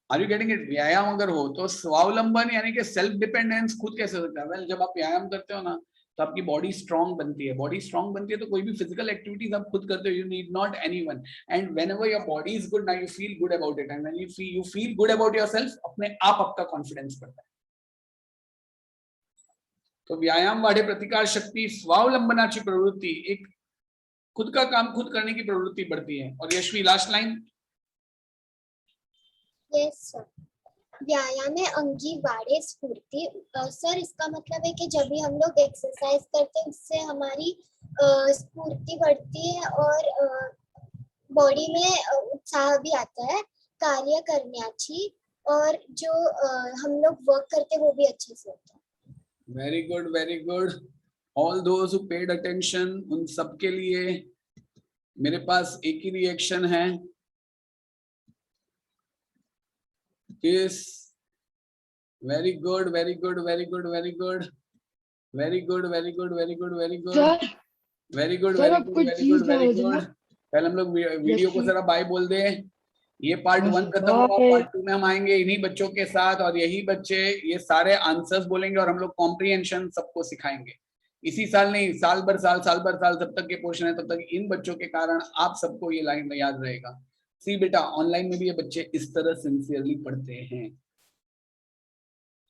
Are you getting it? व्यायाम अगर हो तो स्वावलंबन यानी कि सेल्फ डिपेंडेंस खुद कैसे हो सकता है? वेल, जब आप व्यायाम करते हो ना तो आपकी बॉडी स्ट्रांग बनती है। बॉडी स्ट्रांग बनती है तो कोई भी फिजिकल एक्टिविटीज आप खुद करते हो, you need not anyone. And whenever your body is good, now you feel good about it, and when you feel good about yourself, अपने आप आपका कॉन्फिडेंस बढ़ता है। तो व्यायाम वाढ़े प्रतिकार शक्ति, स्वावलंबनाची प्रवृत्ति, एक खुद का काम खुद करने की प्रवृत्ति बढ़ती है। और Yashvi last line. Yes sir, व्यायामे अंगी वाढे स्फूर्ति। सर इसका मतलब है कि जब भी हम लोग एक्सरसाइज करते हैं उससे हमारी स्फूर्ति बढ़ती है और बॉडी में उत्साह भी आता है कार्य करण्याची, और जो हम लोग वर्क करते हैं वो भी अच्छे से होता है। Very good, very good. All those who paid attention, उन सबके लिए मेरे पास एक ही रिएक्शन है। Yes, very good, very good, very good, very good, very good, very good, very good, very good, sir very good, sir very अब good, कोई very चीज good, very डाल देना। good। पहले हम लोग वीडियो को जरा बाय बोल दे। ये पार्ट हाँ 1 सर, खत्म हुआ, बाय। पार्ट 2 में हम आएंगे इन्हीं बच्चों के साथ, और यही बच्चे ये सारे आंसर्स बोलेंगे और हम लोग कॉम्प्रिहेंशन सबको सिखाएंगे। इसी साल नहीं, साल भर साल जब तक के पोर्शन है तब तक इन बच्चों के कारण आप सबको ये लाइन याद रहेगा। सी बेटा, ऑनलाइन में भी ये बच्चे इस तरह सिंसियरली पढ़ते हैं,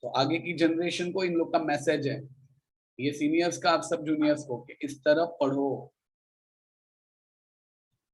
तो आगे की जनरेशन को इन लोग का मैसेज है, ये सीनियर्स का आप सब जूनियर्स को, कि इस तरह पढ़ो।